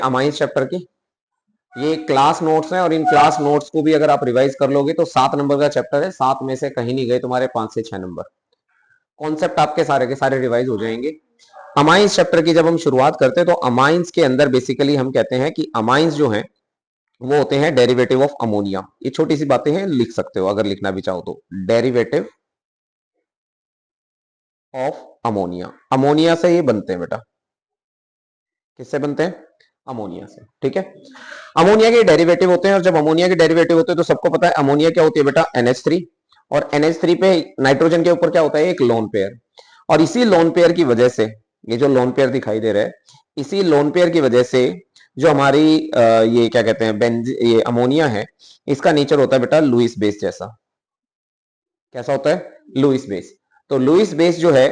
Amines chapter की। ये class notes हैं और इन क्लास नोट्स को भी अगर आप रिवाइज कर लोगे तो 7 नंबर का चैप्टर है, 7 में से कहीं नहीं गए तुम्हारे 5 से 6 नंबर। कॉन्सेप्ट आपके सारे के सारे रिवाइज हो जाएंगे। अमाइंस चैप्टर की जब हम शुरुआत करते हैं तो अमाइंस के अंदर बेसिकली हम कहते हैं कि अमाइंस जो है वो होते हैं डेरिवेटिव ऑफ अमोनिया। ये छोटी सी बातें हैं, लिख सकते हो अगर लिखना भी चाहो तो। डेरिवेटिव ऑफ अमोनिया, अमोनिया से ये बनते हैं बेटा। किससे बनते हैं? अमोनिया से। ठीक है, अमोनिया के डेरिवेटिव होते हैं और जब अमोनिया के डेरिवेटिव होते हैं तो सबको पता है अमोनिया क्या होती है बेटा? NH3। और NH3 पे नाइट्रोजन के ऊपर क्या होता है? एक लोन पेयर। और इसी लोन पेयर की वजह से, ये जो लोन पेयर दिखाई दे रहा है, इसी लोन पेयर की वजह से जो हमारी ये क्या कहते हैं ये अमोनिया है, इसका नेचर होता है बेटा लुईस बेस जैसा। कैसा होता है? Lewis base. तो लुईस बेस जो है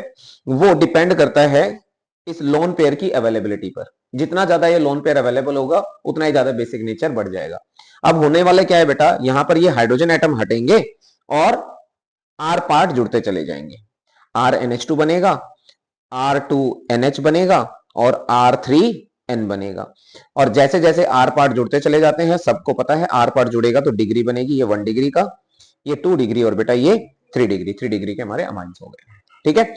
वो डिपेंड करता है इस लोन पेयर की अवेलेबिलिटी पर। जितना ज्यादा ये लोन पेयर अवेलेबल होगा उतना ही ज्यादा बेसिक नेचर बढ़ जाएगा। अब होने वाला क्या है बेटा, यहां पर ये हाइड्रोजन एटम हटेंगे और आर पार्ट जुड़ते चले जाएंगे। RNH2 बनेगा, R2NH बनेगा और R3N बनेगा। और जैसे जैसे आर पार्ट जुड़ते चले जाते हैं, सबको पता है आर पार्ट जुड़ेगा तो डिग्री बनेगी, ये 1 डिग्री का, ये 2 डिग्री और बेटा ये 3 डिग्री। 3 डिग्री के हमारे अमाइंस हो गए। ठीक है,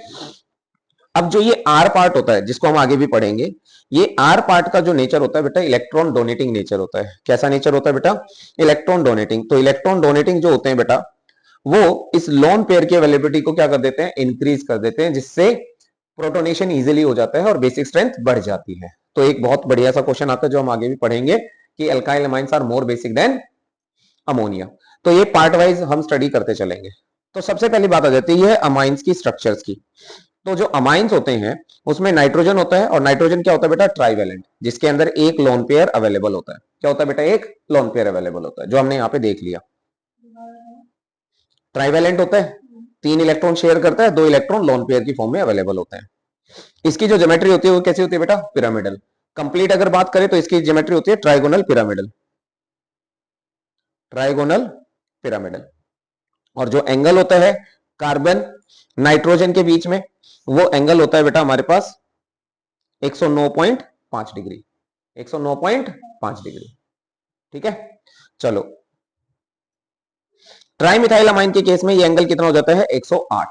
अब जो ये आर पार्ट होता है जिसको हम आगे भी पढ़ेंगे, ये आर पार्ट का जो नेचर होता है बेटा इलेक्ट्रॉन डोनेटिंग नेचर होता है। कैसा नेचर होता है बेटा? Electron donating. तो इलेक्ट्रॉन डोनेटिंग जो होते हैं बेटा वो इस लोन पेयर की अवेलेबिलिटी को क्या कर देते हैं? इंक्रीज कर देते हैं, जिससे प्रोटोनेशन इजीली हो जाता है और बेसिक स्ट्रेंथ बढ़ जाती है। तो एक बहुत बढ़िया सा क्वेश्चन आता है जो हम आगे भी पढ़ेंगे कि alkyl amines are more basic than ammonia. तो ये पार्ट वाइज हम स्टडी करते चलेंगे। तो सबसे पहली बात आ जाती है अमाइंस की स्ट्रक्चर्स की। तो जो अमाइंस होते हैं उसमें नाइट्रोजन होता है, और नाइट्रोजन क्या होता है बेटा? ट्राइवेलेंट, जिसके अंदर एक लोन पेयर अवेलेबल होता है। क्या होता है बेटा? एक लोन पेयर अवेलेबल होता है, जो हमने यहाँ पे देख लिया। ट्राइवेलेंट होता है, 3 इलेक्ट्रॉन शेयर करता है, 2 इलेक्ट्रॉन लोन पेयर की फॉर्म में अवेलेबल होते हैं। इसकी जो ज्योमेट्री होती है वो कैसी होती है बेटा? पिरामिडल। कंप्लीट अगर बात करें तो इसकी ज्योमेट्री होती है ट्राइगोनल पिरामिडल। Trigonal pyramidal. और जो एंगल होता है कार्बन नाइट्रोजन के बीच में, वो एंगल होता है बेटा हमारे पास 109.5 डिग्री। 109.5 डिग्री। ठीक है, चलो ट्राइमिथाइल अमाइन के केस में ये एंगल कितना हो जाता है? 108,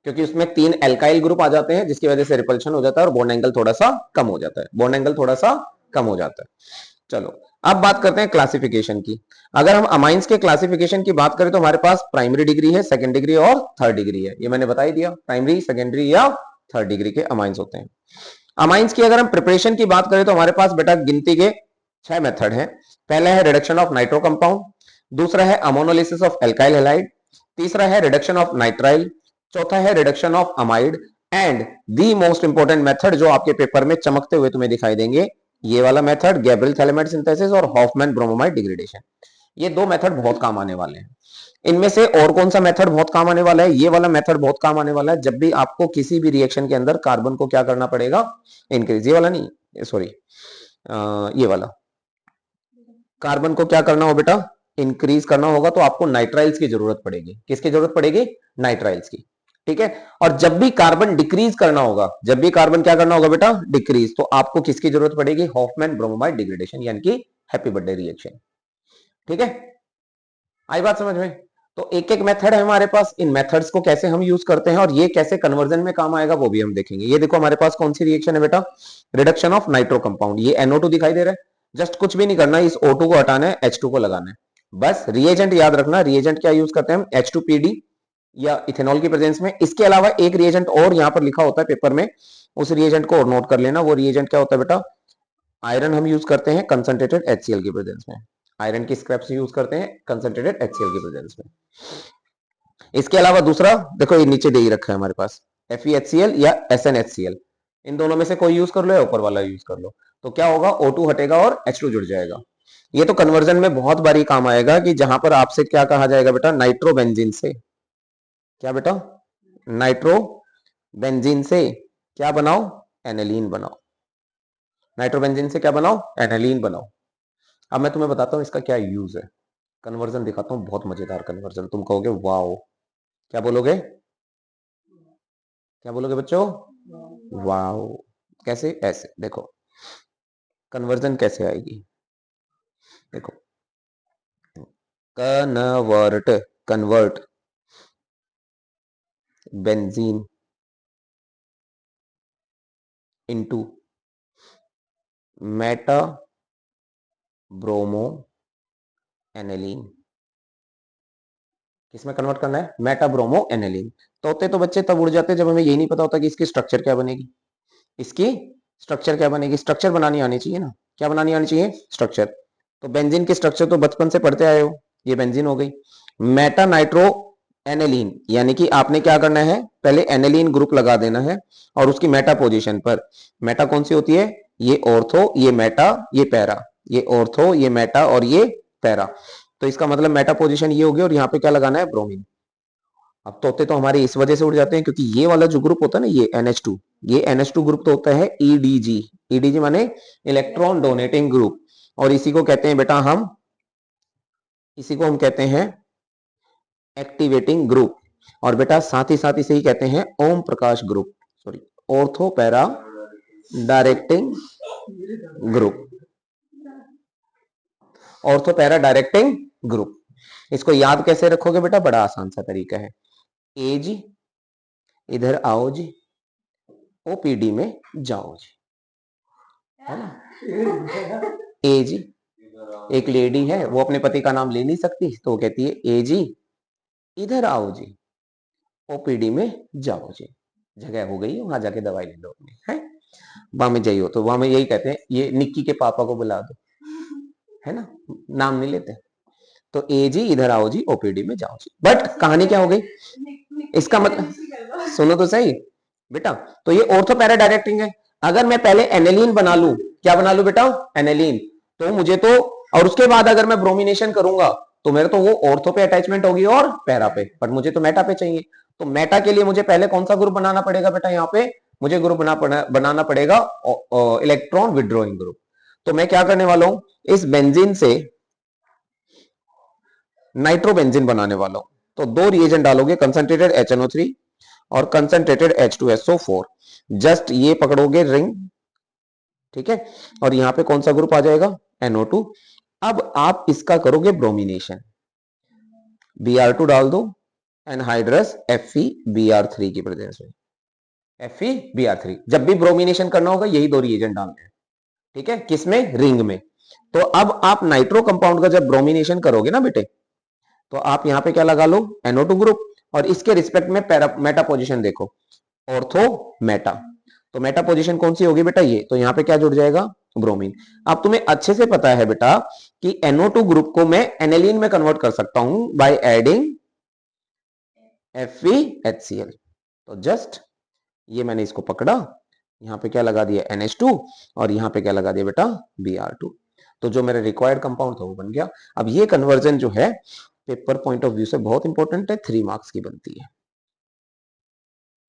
क्योंकि उसमें 3 एल्काइल ग्रुप आ जाते हैं जिसकी वजह से रिपल्शन हो जाता है और बॉन्ड एंगल थोड़ा सा कम हो जाता है। बॉन्ड एंगल थोड़ा सा कम हो जाता है। चलो अब बात करते हैं क्लासिफिकेशन की। अगर हम अमाइंस के क्लासिफिकेशन की बात करें तो हमारे पास प्राइमरी डिग्री है, सेकंड डिग्री और थर्ड डिग्री है। ये मैंने बता ही दिया, प्राइमरी, सेकेंडरी या थर्ड डिग्री के अमाइंस होते हैं। अमाइंस की अगर हम प्रिपरेशन की बात करें तो हमारे पास बेटा गिनती के 6 मेथड है। पहला है रिडक्शन ऑफ नाइट्रो कंपाउंड, दूसरा है अमोनोलिसिस ऑफ एल्काइल हैलाइड, तीसरा है रिडक्शन ऑफ नाइट्राइल, चौथा है reduction of amide, and the most important method जो आपके पेपर में चमकते हुए तुम्हें दिखाई देंगे, ये वाला मेथड गैब्रियल थैलेमाइड सिंथेसिस और हॉफमैन ब्रोमोमाइड डिग्रेडेशन। ये 2 मेथड बहुत काम आने वाले हैं। इनमें से और कौन सा मेथड बहुत काम आने वाला है? ये वाला मेथड बहुत काम आने वाला है जब भी आपको किसी भी रिएक्शन के अंदर कार्बन को क्या करना पड़ेगा? इंक्रीज। ये वाला नहीं, सॉरी, ये वाला कार्बन को क्या करना हो बेटा? इंक्रीज करना होगा तो आपको नाइट्राइल्स की जरूरत पड़ेगी। किसकी जरूरत पड़ेगी? नाइट्राइल्स की। ठीक है, और जब भी कार्बन डिक्रीज करना होगा, जब भी कार्बन क्या करना होगा बेटा? डिक्रीज, तो आपको किसकी जरूरत पड़ेगी? हॉफमैन ब्रोमोमाइड डिग्रेडेशन, यानी कि हैप्पी बर्थडे रिएक्शन। ठीक है, आई बात समझ में? तो एक एक मेथड है हमारे पास, इन मेथड्स को कैसे हम यूज करते हैं और ये कैसे कन्वर्जन में काम आएगा वो भी हम देखेंगे। ये देखो हमारे पास कौन सी रिएक्शन है बेटा? Reduction of nitro compound. ये NO2 दिखाई दे रहा है, जस्ट कुछ भी नहीं करना है, इस O2 को हटाना है, H2 को लगाना है बस। रिएजेंट याद रखना, रिएजेंट क्या यूज करते हैं हम? H2PD या इथेनॉल की प्रेजेंस में। इसके अलावा एक रिएजेंट और यहां पर लिखा होता है पेपर में, उस रिएजेंट को और नोट कर लेना। वो रिएजेंट क्या होता है बेटा? आयरन हम यूज करते हैं कंसंट्रेटेड HCl की प्रेजेंस में। आयरन की स्क्रैप्स यूज करते हैं कंसंट्रेटेड HCl की प्रेजेंस में। इसके अलावा दूसरा देखो, ये नीचे दे ही रखा है हमारे पास, FeHCl या SnHCl। इन दोनों में से कोई यूज कर लो या ऊपर वाला यूज कर लो, तो क्या होगा? O2 हटेगा और H2 जुड़ जाएगा। ये तो कन्वर्जन में बहुत बारी काम आएगा कि जहां पर आपसे क्या कहा जाएगा बेटा? नाइट्रोबेंजीन से क्या बेटा? नाइट्रोबेंजीन से क्या बनाओ? एनिलीन बनाओ। नाइट्रोबेंजीन से क्या बनाओ? एनिलीन बनाओ। अब मैं तुम्हें बताता हूं इसका क्या यूज है। कन्वर्जन दिखाता हूं, बहुत मजेदार कन्वर्जन, तुम कहोगे वाओ। क्या बोलोगे? क्या बोलोगे बच्चों? वाओ। कैसे? ऐसे देखो, कन्वर्जन कैसे आएगी? देखो, convert, convert benzene into Meta bromo aniline. किसमें कन्वर्ट करना है? Meta bromo aniline. तोते तो बच्चे तब उड़ जाते जब हमें यही नहीं पता होता कि इसकी स्ट्रक्चर क्या बनेगी। इसकी स्ट्रक्चर क्या बनेगी? स्ट्रक्चर बनानी आनी चाहिए ना। क्या बनानी आनी चाहिए? स्ट्रक्चर। तो बेंजीन की स्ट्रक्चर तो बचपन से पढ़ते आए हो, ये बेंजीन हो गई। मेटा नाइट्रो एनिलीन, यानी कि आपने क्या करना है, पहले एनिलीन ग्रुप लगा देना है और उसकी मेटा पोजीशन पर, मेटा कौन सी होती है? ये ऑर्थो, ये मेटा, ये पैरा, ये ऑर्थो, ये मेटा और ये पैरा। तो इसका मतलब मेटा पोजीशन ये होगी और यहाँ पे क्या लगाना है? ब्रोमीन। अब तोते तो हमारे इस वजह से उड़ जाते हैं क्योंकि ये वाला जो ग्रुप होता है ना, ये NH2, ये NH2 ग्रुप तो होता है EDG। EDG माने इलेक्ट्रॉन डोनेटिंग ग्रुप, और इसी को कहते हैं बेटा हम, इसी को हम कहते हैं एक्टिवेटिंग ग्रुप। और बेटा साथ ही साथ इसे ही कहते हैं Om Prakash group, sorry, ortho para directing group, ortho para directing group. इसको याद कैसे रखोगे बेटा? बड़ा आसान सा तरीका है। ए जी, इधर आओ जी, OPD में जाओ जी, है ना। ए जी, एक लेडी है, वो अपने पति का नाम ले नहीं सकती तो वो कहती है ए जी इधर आओ जी, OPD में जाओ जी। जगह हो गई, वहां जाके दवाई ले लो अपनी, है। वहां में जाइयो तो वहां में यही कहते हैं, ये निक्की के पापा को बुला दो, है ना, नाम नहीं लेते। तो ए जी इधर आओ जी, OPD में जाओ जी। बट कहानी क्या हो गई इसका मतलब, सुनो तो सही बेटा। तो ये ऑर्थो पैरा डायरेक्टिंग है। अगर मैं पहले एनेलीन बना लूं, क्या बना लूं बेटा? एनेलीन, तो मुझे तो, और उसके बाद अगर मैं ब्रोमिनेशन करूंगा तो मेरे तो वो ऑर्थो पे अटैचमेंट होगी और पैरा पे, बट मुझे तो मेटा पे चाहिए। तो मेटा के लिए मुझे पहले कौन सा ग्रुप बनाना पड़ेगा बेटा? यहाँ पे मुझे ग्रुप बनाना पड़ेगा इलेक्ट्रॉन विड्रॉइंग ग्रुप। तो मैं क्या करने वाला हूं, इस बेंजीन से नाइट्रोबेंजीन बनाने वाला हूं। तो दो रिएजेंट डालोगे, कंसंट्रेटेड HNO3 और कंसंट्रेटेड H2SO4। जस्ट ये पकड़ोगे रिंग, ठीक है, और यहां पे कौन सा ग्रुप आ जाएगा? NO2। अब आप इसका करोगे ब्रोमिनेशन, Br2 डाल दो, एनहाइड्रस FeBr3 की प्रेजेंस में, FeBr3। जब भी ब्रोमिनेशन करना होगा यही दो रिएजेंट डालने हैं, ठीक है, किसमें? रिंग में। तो अब आप नाइट्रो कंपाउंड का जब ब्रोमिनेशन करोगे ना बेटे, तो आप यहां पे क्या लगा लो? NO2 ग्रुप, और इसके रिस्पेक्ट में मेटा पोजीशन देखो, ऑर्थो मेटा। तो मेटा पोजीशन कौन सी होगी बेटा? ये। तो यहाँ पे क्या जुड़ जाएगा? ब्रोमीन। अब तुम्हें अच्छे से पता है बेटा कि NO2 ग्रुप को मैं एनेलीन में कन्वर्ट कर सकता हूं बाय एडिंग FeHCl। तो जस्ट ये मैंने इसको पकड़ा, यहाँ पे क्या लगा दिया? NH2, और यहाँ पे क्या लगा दिया बेटा? Br2। तो जो मेरा रिक्वायर्ड कंपाउंड था वो बन गया। अब ये कन्वर्जन जो है पेपर पॉइंट ऑफ व्यू से बहुत इंपॉर्टेंट है, 3 मार्क्स की बनती है।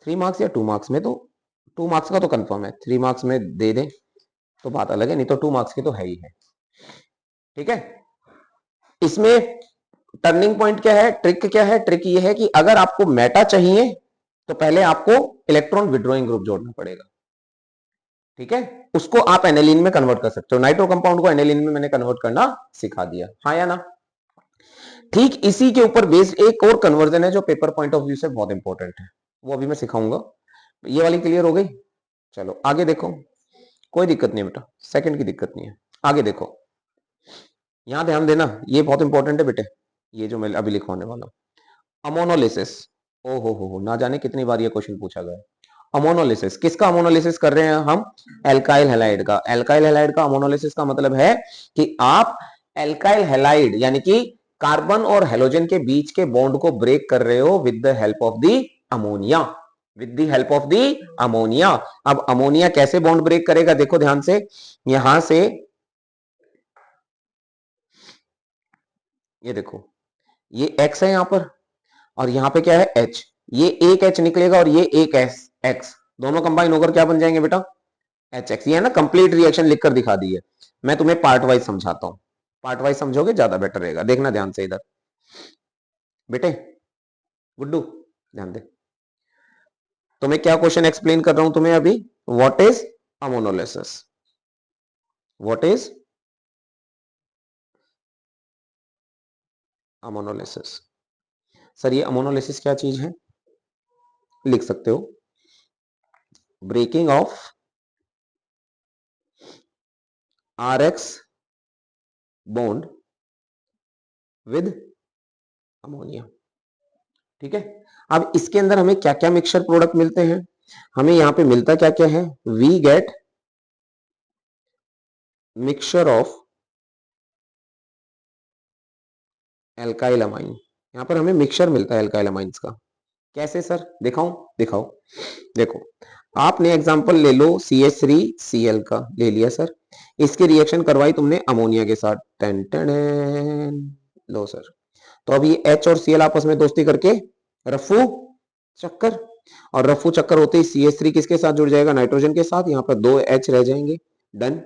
3 मार्क्स या 2 मार्क्स में, तो 2 मार्क्स का तो कंफर्म है, 3 मार्क्स में दे दें तो बात अलग है, नहीं तो 2 मार्क्स की तो है ही है, ठीक है। इसमें टर्निंग पॉइंट क्या है, ट्रिक क्या है? ट्रिक ये है कि अगर आपको मेटा चाहिए तो पहले आपको इलेक्ट्रॉन विड्रॉइंग ग्रुप जोड़ना पड़ेगा, ठीक है। उसको आप एनेलीन में कन्वर्ट कर सकते हो। नाइट्रो कंपाउंड को एनेलीन में मैंने कन्वर्ट करना सिखा दिया, हाँ या ना। ठीक इसी के ऊपर बेस्ड एक और कन्वर्जन है जो पेपर पॉइंट ऑफ व्यू से बहुत इंपॉर्टेंट है, वो अभी मैं सिखाऊंगा। ये वाली क्लियर हो गई? चलो आगे देखो, कोई दिक्कत नहीं बेटा, सेकंड की दिक्कत नहीं है। आगे देखो, यहां ध्यान देना, ये बहुत इंपॉर्टेंट है बेटे, ये जो मैं अभी लिखवाने वाला हूं। अमोनोलिसिस, ओ हो, ना जाने कितनी बार ये क्वेश्चन पूछा गया है। अमोनोलिसिस, किसका अमोनोलिसिस कर रहे हैं हम? एल्काइल हैलाइड का। एल्काइल हैलाइड का अमोनोलिसिस का मतलब है कि आप एल्काइल हैलाइड यानी कि कार्बन और हेलोजन के बीच के बॉन्ड को ब्रेक कर रहे हो with the help of the ammonia, with the help of the ammonia. अब अमोनिया कैसे बॉन्ड ब्रेक करेगा? देखो ध्यान से, यहां से ये देखो, ये X है यहां पर, और यहां पे क्या है? H। ये एक H निकलेगा और ये एक X, दोनों कंबाइन होकर क्या बन जाएंगे बेटा? HX। ये है ना, कंप्लीट रिएक्शन लिखकर दिखा दी है। मैं तुम्हें पार्ट वाइज समझाता हूं, पार्ट वाइज समझोगे ज्यादा बेटर रहेगा। देखना ध्यान से इधर बेटे, गुड्डू ध्यान दे। तो मैं क्या क्वेश्चन एक्सप्लेन कर रहा हूं तुम्हें अभी? What is ammonolysis? What is ammonolysis? Sir ये अमोनोलिसिस क्या चीज है? लिख सकते हो, breaking of RX bond with ammonia. ठीक है, अब इसके अंदर हमें क्या क्या मिक्सचर प्रोडक्ट मिलते हैं? हमें यहां पे मिलता क्या क्या है? We get mixture of alkyl amine. यहां पर हमें मिक्सचर मिलता है एल्काइल अमाइंस का। कैसे सर? दिखाऊं? दिखाओ। देखो, आपने एग्जांपल ले लो CH3Cl का ले लिया सर, इसकी रिएक्शन करवाई तुमने अमोनिया के साथ, टेन टेन लो सर, तो अब ये H और Cl आपस में दोस्ती करके रफू चक्कर, और रफू चक्कर होते ही CH3 किसके साथ जुड़ जाएगा? नाइट्रोजन के साथ, यहाँ पर 2 H रह जाएंगे। डन।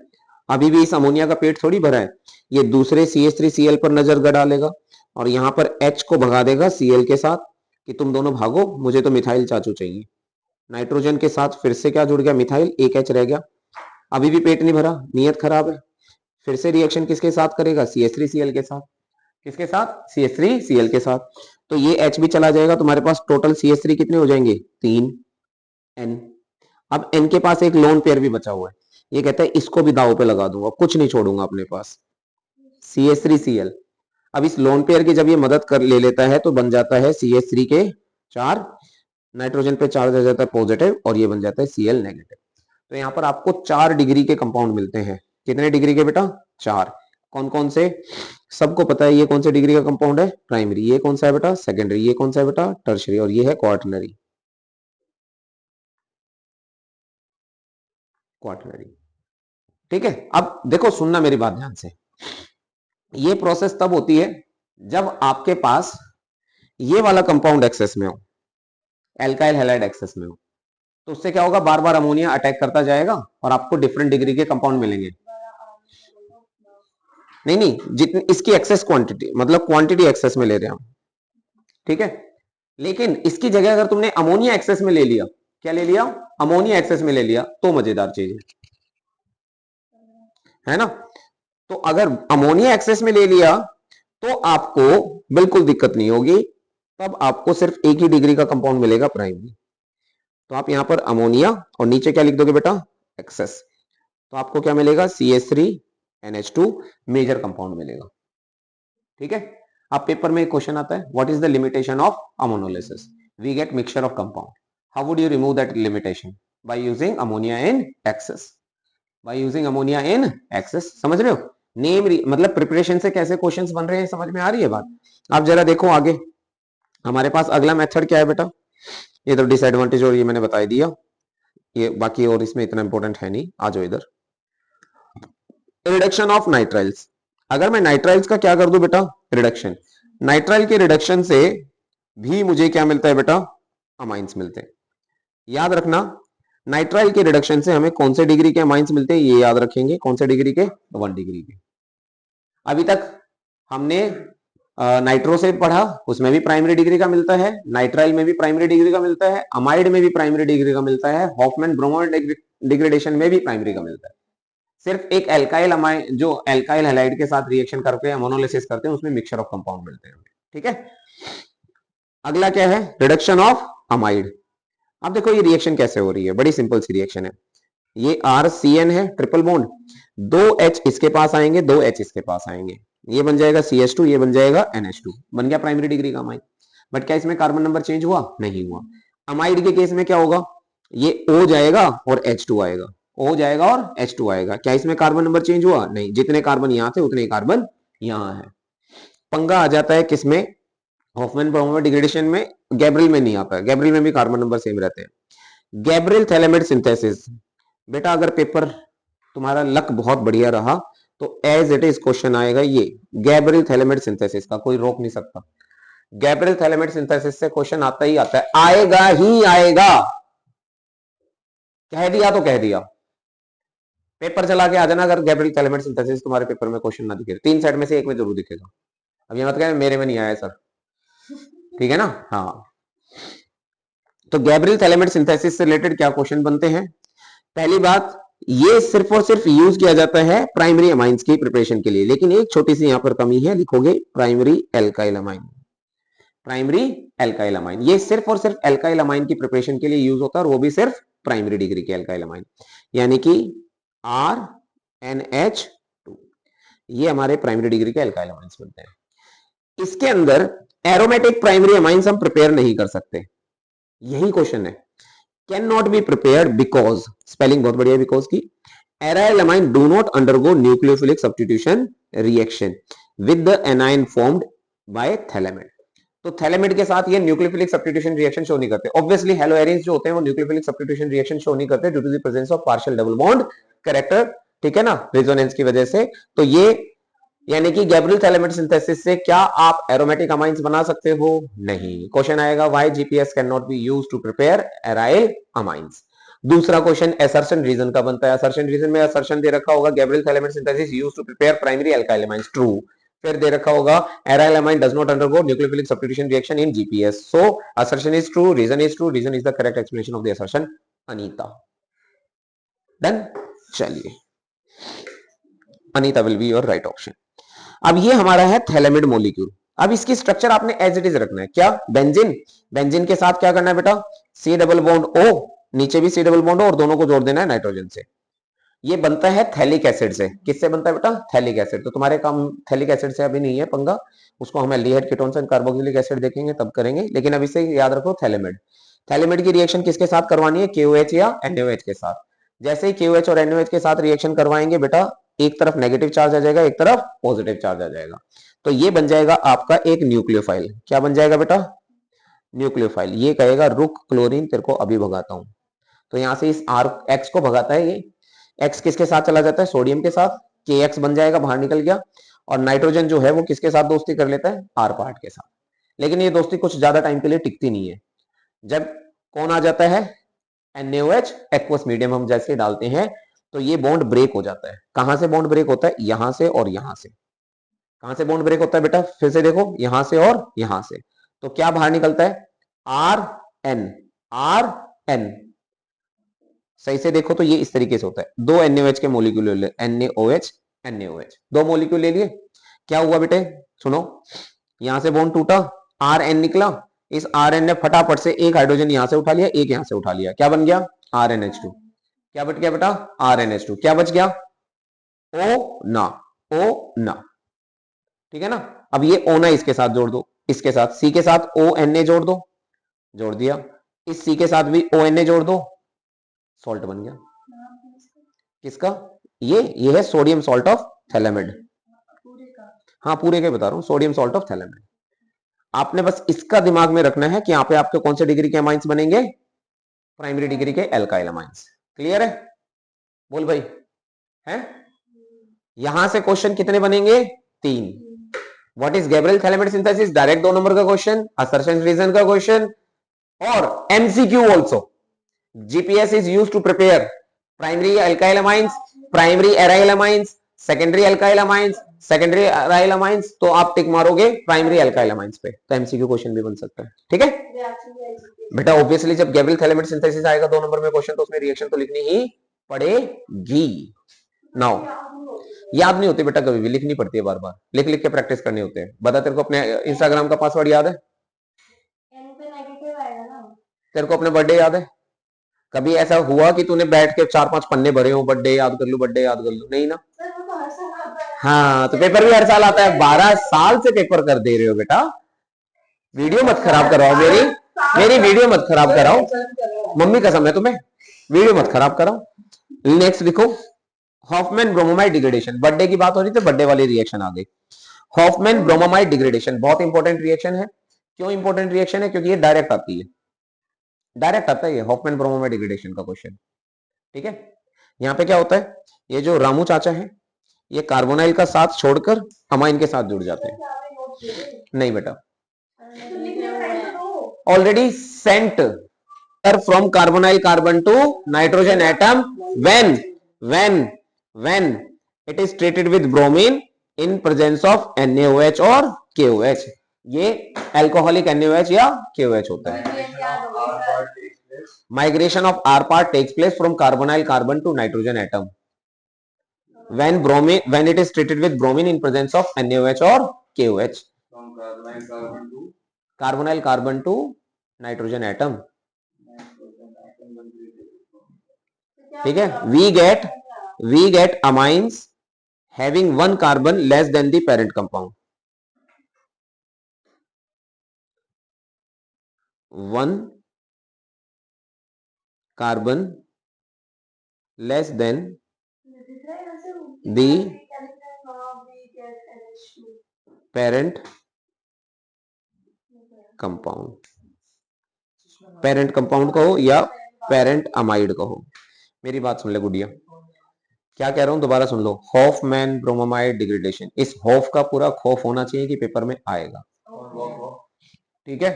अभी भी इस अमोनिया का पेट थोड़ी भरा है, ये दूसरे CH3Cl पर नजर डालेगा और यहाँ पर H को भगा देगा Cl के साथ कि तुम दोनों भागो, मुझे तो मिथाइल चाचू चाहिए। नाइट्रोजन के साथ फिर से क्या जुड़ गया? मिथाइल, एक H रह गया। अभी भी पेट नहीं भरा, नियत खराब है। फिर से रिएक्शन किसके साथ करेगा? CH3Cl के साथ। किसके साथ? CH3Cl के साथ। तो ये H भी चला जाएगा, तुम्हारे पास टोटल CH3 कितने हो जाएंगे? 3 N। अब N के पास एक लोन पेयर भी बचा हुआ है, ये कहता है इसको भी दाव पे लगा दूंगा, कुछ नहीं छोड़ूंगा अपने पास, CH3Cl। अब इस लोन पेयर की जब ये मदद कर ले लेता है तो बन जाता है CH3 के 4, नाइट्रोजन पे चार्ज आ जाता है पॉजिटिव और ये बन जाता है Cl नेगेटिव। तो यहाँ पर आपको 4 डिग्री के कंपाउंड मिलते हैं। कितने डिग्री के बेटा? 4। कौन कौन से? सबको पता है ये कौन से डिग्री का कंपाउंड है? प्राइमरी। ये कौन सा है बेटा? सेकेंडरी। ये कौन सा है बेटा? टर्शरी। और ये है क्वार्टनरी। क्वार्टनरी। ठीक है, अब देखो, सुनना मेरी बात ध्यान से। ये प्रोसेस तब होती है जब आपके पास ये वाला कंपाउंड एक्सेस में हो, एल्काइल हैलाइड एक्सेस में हो, तो उससे क्या होगा? बार बार अमोनिया अटैक करता जाएगा और आपको डिफरेंट डिग्री के कंपाउंड मिलेंगे। नहीं नहीं, जितनी इसकी एक्सेस क्वांटिटी, मतलब क्वांटिटी एक्सेस में ले रहे हैं हम, ठीक है। लेकिन इसकी जगह अगर तुमने अमोनिया एक्सेस में ले लिया, क्या ले लिया? अमोनिया एक्सेस में ले लिया, तो मजेदार चीज है ना। तो अगर अमोनिया एक्सेस में ले लिया तो आपको बिल्कुल दिक्कत नहीं होगी, तब आपको सिर्फ एक ही डिग्री का कंपाउंड मिलेगा, प्राइमरी। तो आप यहां पर अमोनिया और नीचे क्या लिख दोगे बेटा? एक्सेस। तो आपको क्या मिलेगा? CH3NH2 मेजर कंपाउंड मिलेगा। ठीक है, अब पेपर में एक क्वेश्चन आता है, what is the limitation of ammonolysis? We get mixture of compound, how would you remove that limitation? By using ammonia in excess. By using ammonia in excess, समझ रहे हो? नेम मतलब प्रिपरेशन से कैसे क्वेश्चंस बन रहे हैं, समझ में आ रही है बात? आप जरा देखो आगे, हमारे पास अगला मेथड क्या है बेटा? ये तो डिसएडवांटेज और ये मैंने बता दिया, ये बाकी और इसमें इतना इंपॉर्टेंट है नहीं। आ जाओ इधर, रिडक्शन ऑफ नाइट्राइल्स। अगर मैं नाइट्राइल्स का क्या कर दूं बेटा? रिडक्शन। नाइट्राइल के रिडक्शन से भी मुझे क्या मिलता है बेटा? अमाइंस मिलते हैं। याद रखना, नाइट्राइल के रिडक्शन से हमें कौन से डिग्री के अमाइंस मिलते हैं, ये याद रखेंगे। कौन से डिग्री के? 1 डिग्री के। अभी तक हमने नाइट्रो से पढ़ा, उसमें भी प्राइमरी डिग्री का मिलता है, नाइट्राइल में भी प्राइमरी डिग्री का मिलता है, अमाइड में भी प्राइमरी डिग्री का मिलता है, हॉफमैन ब्रोमाइड डिग्रेडेशन में भी प्राइमरी का मिलता है। सिर्फ एक एल्काइल अमाइन जो एल्काइल हैलाइड के साथ रिएक्शन करके अमोनोलिसिस करते हैं, उसमें मिक्सचर ऑफ कंपाउंड मिलते हैं। ठीक है, अगला क्या है? Reduction of amide. अब देखो ये रिएक्शन कैसे हो रही है, बड़ी सिंपल सी रिएक्शन है। ये RCN है, ट्रिपल बॉन्ड, 2 H इसके पास आएंगे, 2 H इसके पास आएंगे, ये बन जाएगा CH2, ये बन जाएगा NH2, बन गया प्राइमरी डिग्री का अमाइड। बट क्या इसमें कार्बन नंबर चेंज हुआ? नहीं हुआ। अमाइड के केस में क्या होगा? ये O जाएगा और H2 आएगा, O जाएगा और H2 आएगा। क्या इसमें कार्बन नंबर चेंज हुआ? नहीं, जितने कार्बन यहां थे उतने कार्बन यहां है। पंगा आ जाता है किसमें? हॉफमैन ब्रोमाइड डिग्रेडेशन में। गैब्रियल में नहीं आता है, गैब्रियल में भी कार्बन नंबर सेम रहते हैं। गैब्रियल थैलेमाइड सिंथेसिस, बेटा अगर पेपर तुम्हारा लक बहुत बढ़िया रहा तो एज इट इज क्वेश्चन आएगा ये गैब्रियल थैलेमाइड सिंथेसिस का, कोई रोक नहीं सकता। गैब्रियल थैलेमाइड सिंथेसिस से क्वेश्चन आता ही आता है, आएगा ही आएगा, कह दिया तो कह दिया। पेपर चला के आ जाना, अगर गैब्रियल थैलेमाइड सिंथेसिस तुम्हारे पेपर में क्वेश्चन ना दिखे, 3 सेट में से एक में जरूर दिखेगा। अब ये मत कहे मेरे में नहीं आया सर, ठीक है ना? हाँ, तो गैब्रियल थैलेमाइड सिंथेसिस से रिलेटेड क्या क्वेश्चन बनते हैं? पहली बात, ये सिर्फ और सिर्फ यूज किया जाता है प्राइमरी अमाइंस की प्रिपरेशन के लिए, लेकिन एक छोटी सी यहां पर कमी है, लिखोगे primary alkyl amine. Primary alkyl amine ये सिर्फ और सिर्फ एल्काइल अमाइन की प्रिपरेशन के लिए यूज होता है, और वो भी सिर्फ प्राइमरी डिग्री के एल्काइल अमाइन, यानी कि RNH2, ये हमारे प्राइमरी डिग्री के एल्काइल अमाइंस बनते हैं। इसके अंदर एरोमेटिक प्राइमरी अमाइंस हम प्रिपेयर नहीं कर सकते, यही क्वेश्चन है। Can not be prepared because, spelling बहुत बढ़िया है बिकॉज की, aryl amine do not undergo nucleophilic substitution reaction with the anion formed by phthalimide. तो थैलेमिड के साथ ये न्यूक्लियोफिलिक सब्स्टिट्यूशन रिएक्शन शो नहीं करते। ऑब्वियसली हेलोएरिन्स जो होते हैं वो न्यूक्लियोफिलिक सब्स्टिट्यूशन रिएक्शन शो नहीं करते due to the presence of partial double bond character, ठीक है ना, रेजोनेंस की वजह से। तो ये यानी कि गैब्रियल थैलेमिड सिंथेसिस से क्या आप एरोमेटिक अमाइंस बना सकते हो? नहीं। क्वेश्चन आएगा why GPS can not be used to prepare aryl amines. दूसरा क्वेश्चन असर्शन रीजन का बनता है। असर्शन रीजन में असर्शन दे रखा होगा Gabriel phthalimide synthesis used to prepare primary alkyl amines, true. फिर दे रखा होगा aryl amine does not undergo nucleophilic substitution reaction in GPS, so assertion is true, reason is true, reason is the correct explanation of the assertion. Anita done. चलिए, Anita will be your right option. अब ये हमारा है थैलेमिड molecule. अब इसकी structure आपने as it is रखना है। क्या? बेंजीन। बेंजीन के साथ क्या करना है बेटा? सी डबल बॉन्ड O, नीचे भी सी डबल बॉन्ड O, और दोनों को जोड़ देना है नाइट्रोजन से। ये बनता है थैलिक एसिड से। किससे बनता है बेटा? Phthalic acid. तो तुम्हारे काम थैलिक एसिड से अभी नहीं है पंगा, उसको हम aldehyde ketones and carboxylic acid देखेंगे तब करेंगे, लेकिन अभी से याद रखो थैलेमिड। थैलेमिड की रिएक्शन किसके साथ करवानी है? KOH या NaOH के साथ। जैसे ही KOH और NaOH के साथ रिएक्शन करवाएंगे बेटा, एक तरफ नेगेटिव चार्ज आ जाएगा, एक तरफ पॉजिटिव चार्ज आ जाएगा। तो ये बन जाएगा आपका एक न्यूक्लियोफाइल। क्या बन जाएगा बेटा? न्यूक्लियोफाइल। ये कहेगा रुक क्लोरीन तेरे को अभी भगाता हूं। तो यहां से इस X को भगाता है। ये X किसके साथ चला जाता है? सोडियम के साथ। KX बन जाएगा, बाहर निकल गया। और नाइट्रोजन जो है वो किसके साथ दोस्ती कर लेता है? R पार्ट के साथ। लेकिन ये दोस्ती कुछ ज्यादा टाइम के लिए टिकती नहीं है। जब कौन आ जाता है? NaOH एक्वस मीडियम हम जैसे डालते हैं तो ये बॉन्ड ब्रेक हो जाता है। कहां से बॉन्ड ब्रेक होता है? यहां से और यहां से। कहां से बॉन्ड ब्रेक होता है बेटा? फिर से देखो, यहां से और यहां से। तो क्या बाहर निकलता है? RN। RN सही से देखो तो ये इस तरीके से होता है। दो NaOH के मोलिक्यूल ले लिए, NaOH NaOH, दो मोलिक्यूल ले लिए। क्या हुआ बेटे? सुनो, यहां से बॉन्ड टूटा, RN निकला। इस RN ने फटाफट से एक हाइड्रोजन यहां से उठा लिया, एक यहां से उठा लिया। क्या बन गया? RNH2। क्या बच गया बेटा? RNH2। क्या बच गया? O ना, O ना, ठीक है ना। अब ये O ना इसके साथ जोड़ दो, इसके साथ C के साथ ONA जोड़ दो, जोड़ दिया। इस C के साथ भी ONA जोड़ दो, सॉल्ट बन गया। किसका? ये है सोडियम सॉल्ट ऑफ थैलेमिड। हाँ पूरे के बता रहा हूं, सोडियम सॉल्ट ऑफ थैलेमिड। आपने बस इसका दिमाग में रखना है कि यहाँ पे आपके कौन से डिग्री के अमाइंस बनेंगे? प्राइमरी डिग्री के एल्काइल अमाइंस। क्लियर है? बोल भाई, है? यहां से क्वेश्चन कितने बनेंगे? 3। What is Gabriel phthalimide synthesis? Direct 2 number का क्वेश्चन, असर्शन रीजन का क्वेश्चन, और MCQ also. GPS is used to prepare primary alkyl amines, primary aryl amines, secondary alkyl amines, secondary aryl amines। तो आप टिक मारोगे primary alkyl amines पे, तो MCQ question भी बन सकता है। ठीक है बेटा, ऑब्वियसली जब गैब्रियल थैलेमिड सिंथेसिस आएगा 2 नंबर में क्वेश्चन, तो उसमें रिएक्शन तो लिखनी ही पड़ेगी। नाउ याद नहीं होती बेटा, कभी भी लिखनी पड़ती है, बार बार लिख लिख के प्रैक्टिस करने होते हैं। बता, तेरे को अपने इंस्टाग्राम का पासवर्ड याद है? तेरे को अपने बर्थडे याद है? कभी ऐसा हुआ कि तूने बैठ के 4-5 पन्ने भरे हो, बर्थडे याद कर लूं, बर्थडे याद कर लूं? नहीं ना। हाँ, तो पेपर भी हर साल आता है। 12 साल से पेपर कर दे रहे हो बेटा। वीडियो मत खराब कराओ, मेरी वीडियो मत खराब कराओ, मम्मी कसम है तुम्हें, वीडियो मत खराब कराओ। नेक्स्ट लिखो, हॉफमैन ब्रोमोमाइड डिग्रेडेशन। बर्थडे की बात हो रही थी, बर्थडे वाली रिएक्शन आ गई। हॉफमैन ब्रोमोमाइड डिग्रेडेशन बहुत इंपॉर्टेंट रिएक्शन है। क्यों इंपॉर्टेंट रिएक्शन है? क्योंकि ये डायरेक्ट आती है, डायरेक्ट आता है ये हॉफमैन ब्रोमोमाइड डिग्रेडेशन का क्वेश्चन। ठीक है, यहाँ पे क्या होता है? ये जो रामू चाचा है, ये कार्बोनाइल का साथ छोड़कर अमाइन के साथ जुड़ जाते हैं। नहीं बेटा, already sent from carbonyl carbon to nitrogen atom when it is treated with bromine in presence of NaOH और KOH। ये अल्कोहलिक NaOH या KOH होता है। Migration of R part takes place from carbonyl carbon to nitrogen atom when it is treated with bromine in presence of NaOH or KOH. From carbonyl carbon to Carbonyl carbon to nitrogen atom. ठीक है, we get amines having one carbon less than the parent compound. One carbon less than the parent compound. Parent compound कहो या parent amide कहो. मेरी बात सुन ले गुडिया, क्या कह रहा हूं दोबारा सुन लो. Hofmann bromamide degradation. इस हॉफ का पूरा खौफ होना चाहिए कि पेपर में आएगा. ठीक है,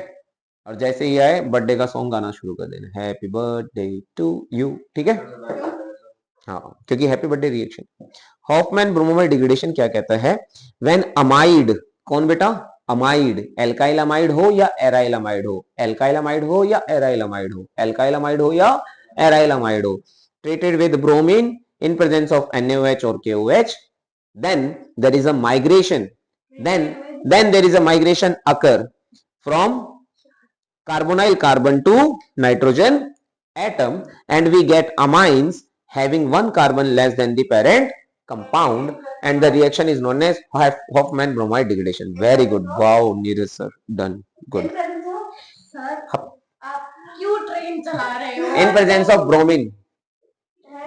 और जैसे ही आए बर्थडे का सॉन्ग गाना शुरू कर देना, हैप्पी बर्थडे टू यू. ठीक है, हाँ, क्योंकि happy birthday reaction. Hoffmann bromamide degradation क्या कहता है? व्हेन अमाइड, कौन बेटा? अमाइड, एल्काइल अमाइड हो या एराइल अमाइड हो, एल्काइल अमाइड हो या एराइल अमाइड हो, एल्काइल अमाइड हो या एराइल अमाइड हो, treated with bromine in presence of NaOH or KOH, then there is a migration. Then there is a migration occur from carbonyl carbon to nitrogen atom, and we get amines having one carbon less than the parent compound, and the reaction is known as Hofmann bromide degradation. Very good. Wow, Neeraj sir, done. Good. आप क्यों train चला रहे हो? In presence of bromine,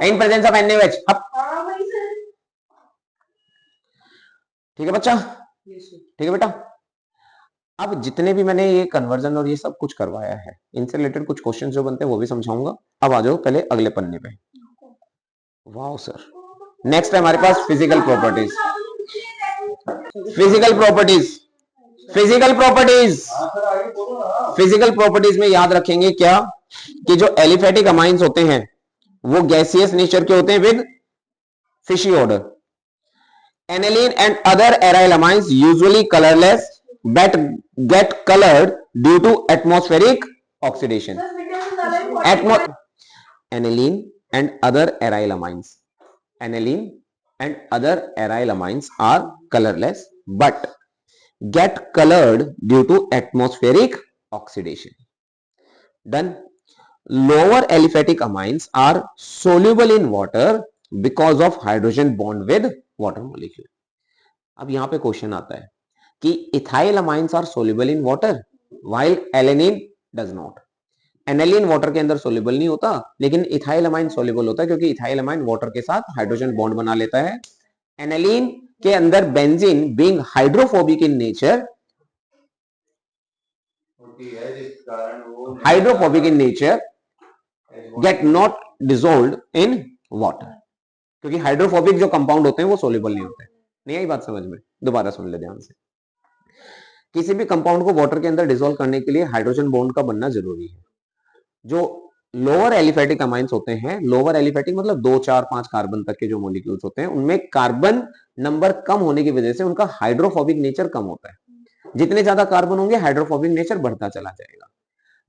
in presence of NaOH. ठीक है बच्चा, ठीक है बेटा. अब जितने भी मैंने ये कन्वर्जन और ये सब कुछ करवाया है, इनसे रिलेटेड कुछ क्वेश्चन जो बनते हैं वो भी समझाऊंगा. अब आ जाओ पहले अगले पन्ने पे. Wow sir. नेक्स्ट है हमारे पास physical properties. Physical properties, physical properties, physical properties में याद रखेंगे क्या कि जो एलिफेटिक अमाइंस होते हैं वो गैसियस नेचर के होते हैं with fishy order. Aniline and other aryl amines usually colorless but get colored due to atmospheric oxidation. Aniline and other aryl amines, aniline and other aryl amines are colorless but get colored due to atmospheric oxidation. Done. Lower aliphatic amines are soluble in water because of hydrogen bond with water molecule. अब यहां पे question आता है कि ethyl amines are soluble in water while aniline does not. Aniline water के अंदर soluble नहीं होता, लेकिन इथाइल अमाइन सोल्यूबल होता है क्योंकि इथाइल अमाइन वाटर के साथ हाइड्रोजन बॉन्ड बना लेता है. एनेलिन के अंदर benzene being hydrophobic in nature, hydrophobic in nature get not dissolved in water, क्योंकि हाइड्रोफोबिक जो कंपाउंड होते हैं वो सोल्यूबल नहीं होते. नहीं आई बात समझ में? दोबारा सुन ले ध्यान से. किसी भी कंपाउंड को वाटर के अंदर डिसॉल्व करने के लिए हाइड्रोजन बॉन्ड का बनना जरूरी है. जो लोअर एलिफेटिक अमाइंस होते हैं, लोअर एलिफेटिक मतलब 2, 4, 5 कार्बन तक के जो मॉलिक्यूल्स होते हैं, उनमें कार्बन नंबर कम होने की वजह से उनका हाइड्रोफोबिक नेचर कम होता है. जितने ज्यादा कार्बन होंगे हाइड्रोफोबिक नेचर बढ़ता चला जाएगा.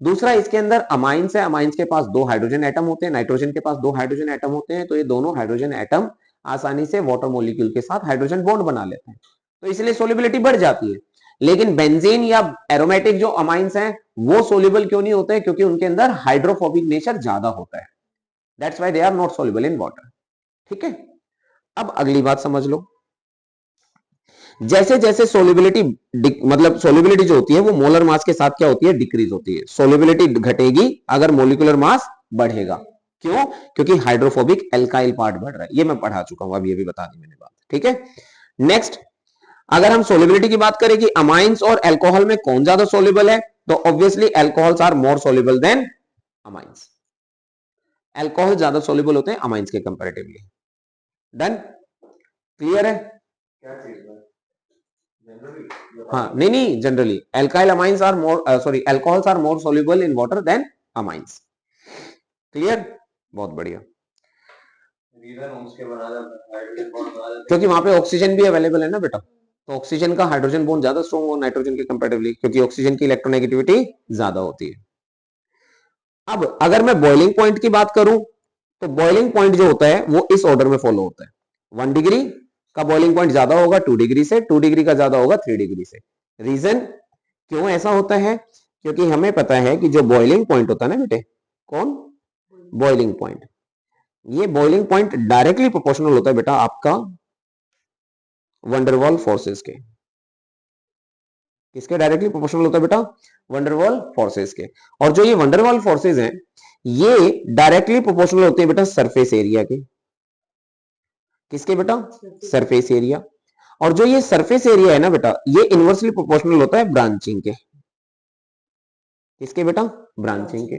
दूसरा, इसके अंदर अमाइंस है, अमाइंस के पास 2 हाइड्रोजन एटम होते हैं, नाइट्रोजन के पास 2 हाइड्रोजन एटम होते हैं, तो ये दोनों हाइड्रोजन एटम आसानी से वाटर मॉलिक्यूल के साथ हाइड्रोजन बॉन्ड बना लेते हैं, तो इसलिए सोल्युबिलिटी बढ़ जाती है. लेकिन बेंजीन या एरोमेटिक जो अमाइंस हैं वो सोल्युबल क्यों नहीं होते? क्योंकि उनके अंदर हाइड्रोफोबिक नेचर ज्यादा होता है. That's why they are not soluble in water. ठीक है, अब अगली बात समझ लो. जैसे जैसे सोल्युबिलिटी मतलब सोल्युबिलिटी जो होती है वो मोलर मास के साथ क्या होती है? डिक्रीज होती है. सोल्युबिलिटी घटेगी अगर मोलिकुलर मास बढ़ेगा. क्यों? क्योंकि हाइड्रोफोबिक एल्काइल पार्ट बढ़ रहा है. ये मैं पढ़ा चुका हूं, अब ये भी बता दी मैंने बात. ठीक है, नेक्स्ट, अगर हम सोल्युबिलिटी की बात करें कि अमाइंस और अल्कोहल में कौन ज्यादा सोल्युबल है, तो obviously alcohols are more soluble than amines. Alcohol ज्यादा सोल्युबल होते हैं अमाइंस के कंपैरेटिवली. डन, क्लियर है? क्या चीज है? हाँ, नहीं generally alkyl amines are more sorry alcohols are more soluble in water than amines. Clear? बहुत बढ़िया. रीजन उसके बना जाता है हाइड्रोजन बॉन्ड बना जाता है, क्योंकि वहां पे ऑक्सीजन भी अवेलेबल है ना बेटा, तो ऑक्सीजन का हाइड्रोजन बॉन्ड ज्यादा स्ट्रॉन्ग हो नाइट्रोजन के कंपैरेटिवली, क्योंकि ऑक्सीजन की इलेक्ट्रोनेगेटिविटी ज्यादा होती है. अब अगर मैं बॉइलिंग पॉइंट की बात करूं तो बॉइलिंग पॉइंट जो होता है वो इस ऑर्डर में फॉलो होता है। 1 डिग्री का बॉइलिंग पॉइंट ज्यादा होगा 2 डिग्री से, 2 डिग्री का ज्यादा होगा 3 डिग्री से। रीजन क्यों ऐसा होता है? क्योंकि हमें पता है कि जो बॉइलिंग पॉइंट होता है ना बेटे, कौन? बॉइलिंग पॉइंट, ये बॉइलिंग पॉइंट डायरेक्टली प्रोपोर्शनल होता है बेटा आपका वंडरवॉल फोर्सेस के। किसके डायरेक्टली प्रोपोर्शनल होता है बेटा? वंडरवॉल फोर्सेस के। और जो ये वंडरवॉल फोर्सेस हैं ये डायरेक्टली प्रोपोर्शनल होते हैं बेटा सरफेस एरिया के। किसके बेटा? Surface area. और जो ये सरफेस एरिया है ना बेटा ये इनवर्सली प्रोपोर्शनल होता है ब्रांचिंग के। किसके बेटा? ब्रांचिंग के।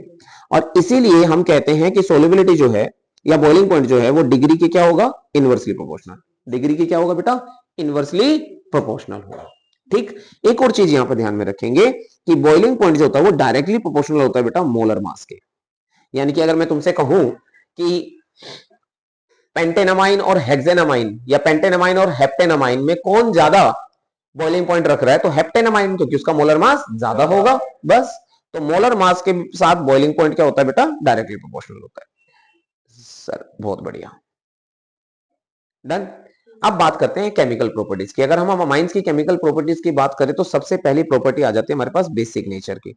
और इसीलिए हम कहते हैं कि सोलिबिलिटी जो है या बॉइलिंग पॉइंट जो है वो डिग्री के क्या होगा? Inversely proportional. डिग्री के क्या होगा बेटा? इनवर्सली प्रोपोर्शनल होगा। ठीक, एक और चीज यहां पर ध्यान में रखेंगे कि बॉइलिंग पॉइंट जो होता है वो डायरेक्टली प्रोपोर्शनल होता है बेटा मोलर मास के। यानी कि अगर मैं तुमसे कहूं कि पेंटेनामाइन और हेक्सेनामाइन या पेंटेनामाइन और हेप्टेनामाइन में कौन ज्यादा बॉइलिंग पॉइंट रख रहा है, तो हेप्टेनामाइन, क्योंकि उसका मोलर मास ज्यादा होगा। बस, तो मोलर मास के साथ बॉइलिंग पॉइंट क्या होता है बेटा? डायरेक्टली प्रोपोर्शनल होता है। सर बहुत बढ़िया, डन। अब बात करते हैं केमिकल प्रॉपर्टीज की। अगर हम अमाइंस की केमिकल प्रॉपर्टीज की बात करें तो सबसे पहली प्रॉपर्टी आ जाती है हमारे पास बेसिक नेचर की।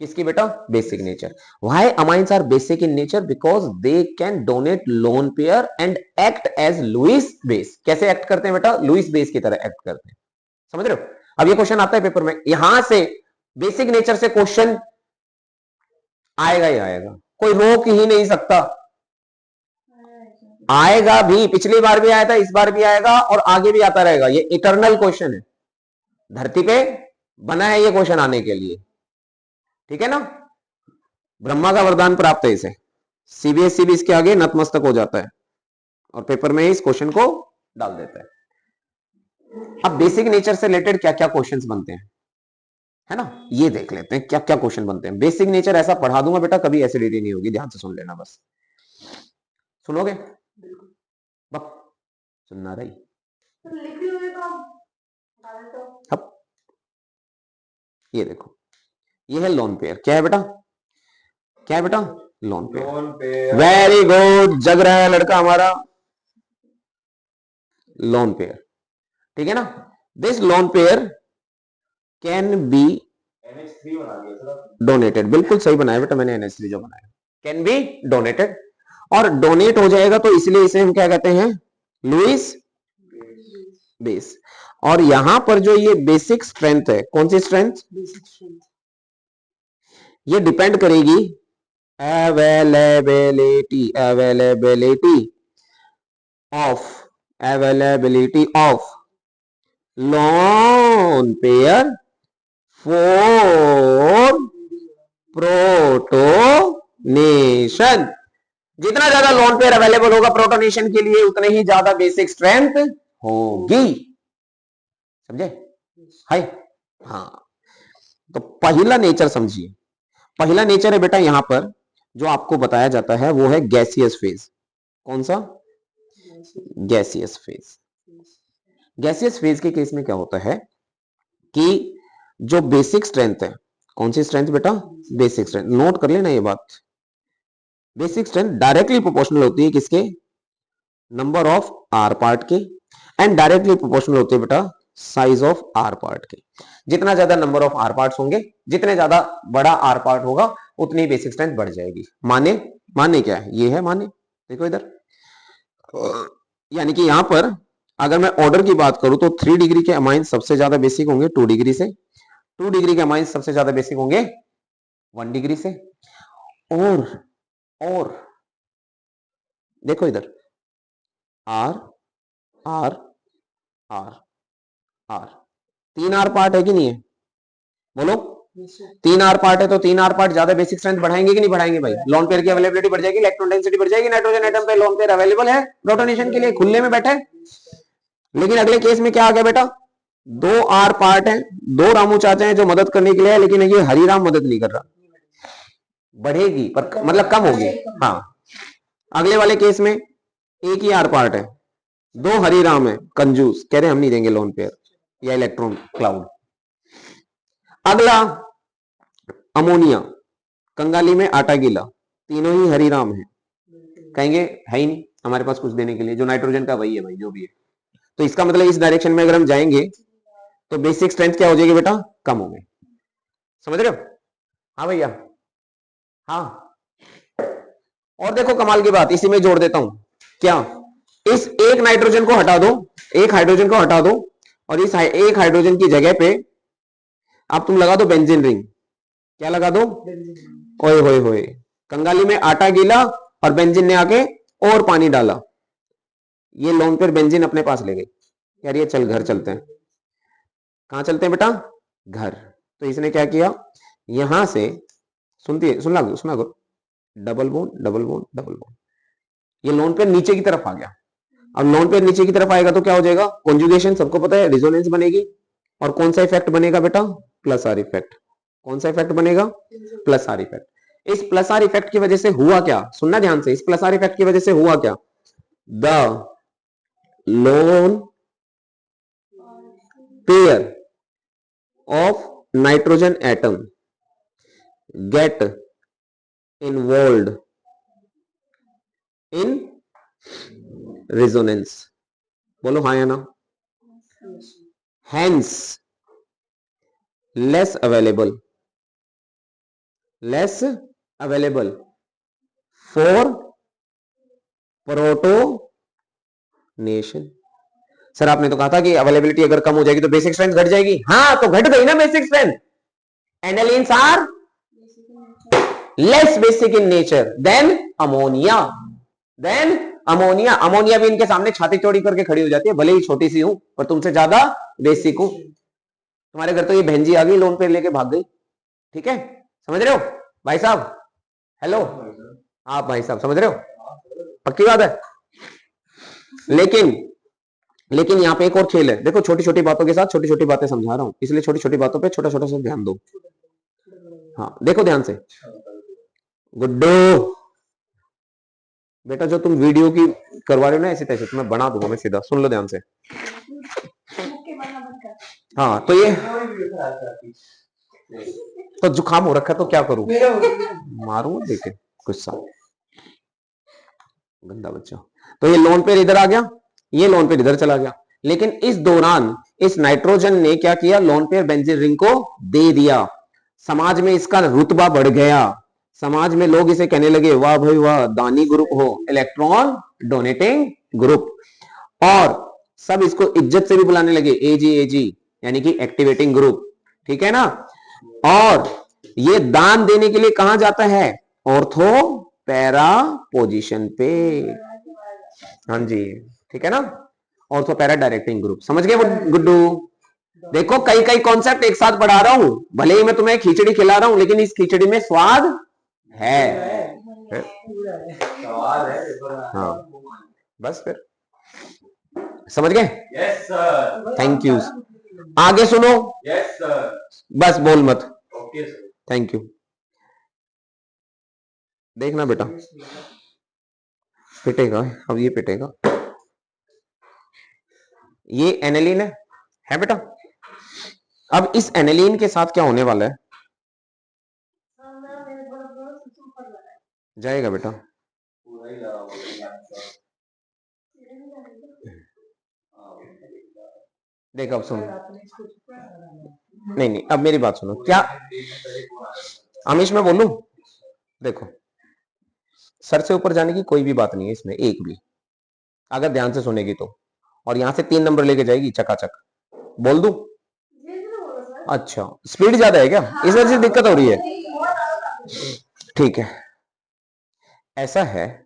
किसकी बेटा? Basic nature. Why amines are basic in nature? Because they can donate lone pair and act as Lewis base. कैसे एक्ट करते हैं बेटा? लुईस बेस की तरह एक्ट करते हैं। समझ रहे हो? अब ये क्वेश्चन आता है पेपर में, यहां से बेसिक नेचर से क्वेश्चन आएगा ही आएगा, कोई रोक ही नहीं सकता। आएगा भी, पिछली बार भी आया था, इस बार भी आएगा और आगे भी आता रहेगा। ये इटर्नल क्वेश्चन है, धरती पे बना है ये क्वेश्चन आने के लिए। ठीक है ना? ब्रह्मा का वरदान प्राप्त है इसे। सीबीएसई भी इसके आगे नतमस्तक हो जाता है और पेपर में इस क्वेश्चन को डाल देता है। अब बेसिक नेचर से रिलेटेड क्या क्या क्वेश्चंस बनते हैं, है ना, ये देख लेते हैं क्या क्या क्वेश्चन बनते हैं। बेसिक नेचर ऐसा पढ़ा दूंगा बेटा, कभी एसिडिटी नहीं होगी, ध्यान से सुन लेना बस। सुनोगे? बक सुनना रही। अब ये देखो, ये है लोन पेयर। क्या है बेटा? क्या है बेटा? Lone pair. वेरी गुड, जग रहा है लड़का हमारा। लोन पेयर, ठीक है ना? This lone pair can be NH3 बना दिया सर। डोनेटेड। बिल्कुल सही बनाया बेटा मैंने, NH3 जो बनाया। कैन बी डोनेटेड, और डोनेट हो जाएगा तो इसलिए इसे हम क्या कहते हैं? Lewis base. और यहां पर जो ये बेसिक स्ट्रेंथ है, कौन सी स्ट्रेंथ? ये डिपेंड करेगी availability of lone pair for protonation. जितना ज्यादा लोन पेयर अवेलेबल होगा प्रोटोनेशन के लिए उतने ही ज्यादा बेसिक स्ट्रेंथ होगी। समझे? हाय, हाँ। तो पहला नेचर समझिए। पहला नेचर है बेटा यहां पर जो आपको बताया जाता है वो है गैसियस फेज। कौन सा? Gaseous phase. गैसियस फेज के केस में क्या होता है कि जो बेसिक स्ट्रेंथ है, कौन सी स्ट्रेंथ बेटा? Basic strength. नोट कर लेना ये बात, बेसिक स्ट्रेंथ डायरेक्टली प्रोपोर्शनल होती है किसके? नंबर ऑफ आर पार्ट के, एंड डायरेक्टली प्रोपोर्शनल होती है बेटा साइज ऑफ आर पार्ट के। जितना ज्यादा नंबर ऑफ आर पार्ट्स होंगे, जितने ज्यादा बड़ा आर पार्ट होगा उतनी बेसिक स्ट्रेंथ बढ़ जाएगी। माने? माने क्या है? ये है माने, देखो इधर। यानी कि यहां पर अगर मैं ऑर्डर की बात करूं तो 3 डिग्री के अमाइन सबसे ज्यादा बेसिक होंगे 2 डिग्री से, 2 डिग्री के अमाइन सबसे ज्यादा बेसिक होंगे 1 डिग्री से। और देखो इधर, R R R R, 3 R part है कि नहीं है? बोलो, 3 आर पार्ट है तो 3 आर पार्ट ज्यादा बेसिक स्ट्रेंथ बढ़ाएंगे कि नहीं बढ़ाएंगे भाई? लोन पेयर की अवेलेबिलिटी बढ़ जाएगी, इलेक्ट्रॉन डेंसिटी बढ़ जाएगी, नाइट्रोजन एटम पे लोन पेयर अवेलेबल है प्रोटोनेशन के लिए, खुले में बैठे। लेकिन अगले केस में क्या आ गया बेटा? 2 आर पार्ट है, 2 रामू चाचा हैं जो मदद करने के लिए है, लेकिन ये हरिराम मदद नहीं कर रहा। बढ़ेगी पर मतलब कम होगी। हाँ, अगले वाले केस में एक ही आर पार्ट है, 2 हरिराम है, कंजूस, कह रहे हम नहीं देंगे लोन पेयर या इलेक्ट्रॉन क्लाउड। अगला अमोनिया, कंगाली में आटा गीला, तीनों ही हरिराम है। कहेंगे है ही नहीं हमारे पास कुछ देने के लिए, जो नाइट्रोजन का वही है भाई, जो भी है। तो इसका मतलब इस डायरेक्शन में अगर हम जाएंगे तो बेसिक स्ट्रेंथ क्या हो जाएगी बेटा, कम हो गई। समझ रहे हो? हाँ भैया, हाँ। और देखो कमाल की बात, इसी में जोड़ देता हूं क्या, इस एक नाइट्रोजन को हटा दो, एक हाइड्रोजन को हटा दो, और इस एक हाइड्रोजन की जगह पे अब तुम लगा दो बेंजीन रिंग। क्या लगा दो? ओए होए होए, कंगाली में आटा गीला और बेंजीन ने आके और पानी डाला, ये लोन पर बेंजीन अपने पास ले गई। यार ये चल घर चलते हैं। कहां चलते हैं बेटा? घर। तो इसने क्या किया, यहां से सुना करो, double bond double bond double bond, ये लोन पेयर नीचे की तरफ आ गया। अब लोन पेयर नीचे की तरफ आएगा तो क्या हो जाएगा, कॉन्जुगेशन, सबको पता है, रिजोनेंस बनेगी। और कौन सा इफेक्ट बनेगा बेटा? Plus are effect. कौन सा इफेक्ट बनेगा? Plus are effect. इस प्लस आर इफेक्ट की वजह से हुआ क्या, सुनना ध्यान से, इस प्लस आर इफेक्ट की वजह से हुआ क्या, the lone pair of nitrogen atom get involved in resonance। बोलो हाँ या ना? hence less available for protonation। Sir आपने तो कहा था कि अवेलेबिलिटी अगर कम हो जाएगी तो बेसिक स्ट्रेंथ घट जाएगी। हाँ तो घट गई ना basic strength. Anilines are less basic in nature than ammonia. Ammonia भी इनके सामने छाती चौड़ी करके खड़ी हो जाती है, भले ही छोटी सी हूं पर तुमसे ज्यादा बेसिक हूं। तुम्हारे घर तो ये बहन जी आ गई, लोन पे लेके भाग गई। ठीक है, समझ रहे हो भाई साहब? हेलो आप भाई साहब समझ रहे हो? पक्की बात है। लेकिन यहाँ पे एक और खेल है, देखो छोटी छोटी बातों के साथ छोटी छोटी बातें समझा रहा हूं, इसलिए छोटी छोटी बातों पे छोटा छोटा सा ध्यान दो। हाँ देखो ध्यान से, गुड्डू बेटा जो तुम वीडियो की करवा रहे हो ना ऐसे तैसे, तुम्हें बना दूंगा मैं सीधा, सुन लो ध्यान से। हाँ तो ये तो जुकाम हो रखा है तो क्या करूं, मारूंगा देखे गुस्सा, गंदा बच्चा। तो ये लोन पेयर इधर आ गया, ये लोन पेयर इधर चला गया, लेकिन इस दौरान इस नाइट्रोजन ने क्या किया, लोन पेयर बेंजीन रिंग को दे दिया। समाज में इसका रुतबा बढ़ गया, समाज में लोग इसे कहने लगे वाह भाई वाह, दानी ग्रुप हो, इलेक्ट्रॉन डोनेटिंग ग्रुप, और सब इसको इज्जत से भी बुलाने लगे एजी यानी कि एक्टिवेटिंग ग्रुप। ठीक है ना? और ये दान देने के लिए कहां जाता है, ऑर्थो पैरा पोजीशन पे। हाँ जी ठीक है ना, ऑर्थो पैरा डायरेक्टिंग ग्रुप। समझ गए गुड्डू? देखो कई कई कॉन्सेप्ट एक साथ पढ़ा रहा हूं, भले ही मैं तुम्हें खिचड़ी खिला रहा हूं, लेकिन इस खिचड़ी में स्वाद है। हाँ बस फिर समझ गए? Yes sir. Thank you. आगे सुनो। Yes sir. बस बोल मत। Okay sir. Thank you. देखना बेटा पिटेगा, अब ये पिटेगा। ये एनिलीन है बेटा। अब इस एनिलीन के साथ क्या होने वाला है, जाएगा बेटा। देख अब सुन, नहीं अब मेरी बात सुनो। क्या अमीश मैं बोलूं? देखो सर से ऊपर जाने की कोई भी बात नहीं है इसमें, एक भी, अगर ध्यान से सुनेगी तो। और यहां से 3 नंबर लेके जाएगी चकाचक। बोल दूं? अच्छा स्पीड ज्यादा है क्या, इस वजह से दिक्कत हो रही है? ठीक है, ऐसा है,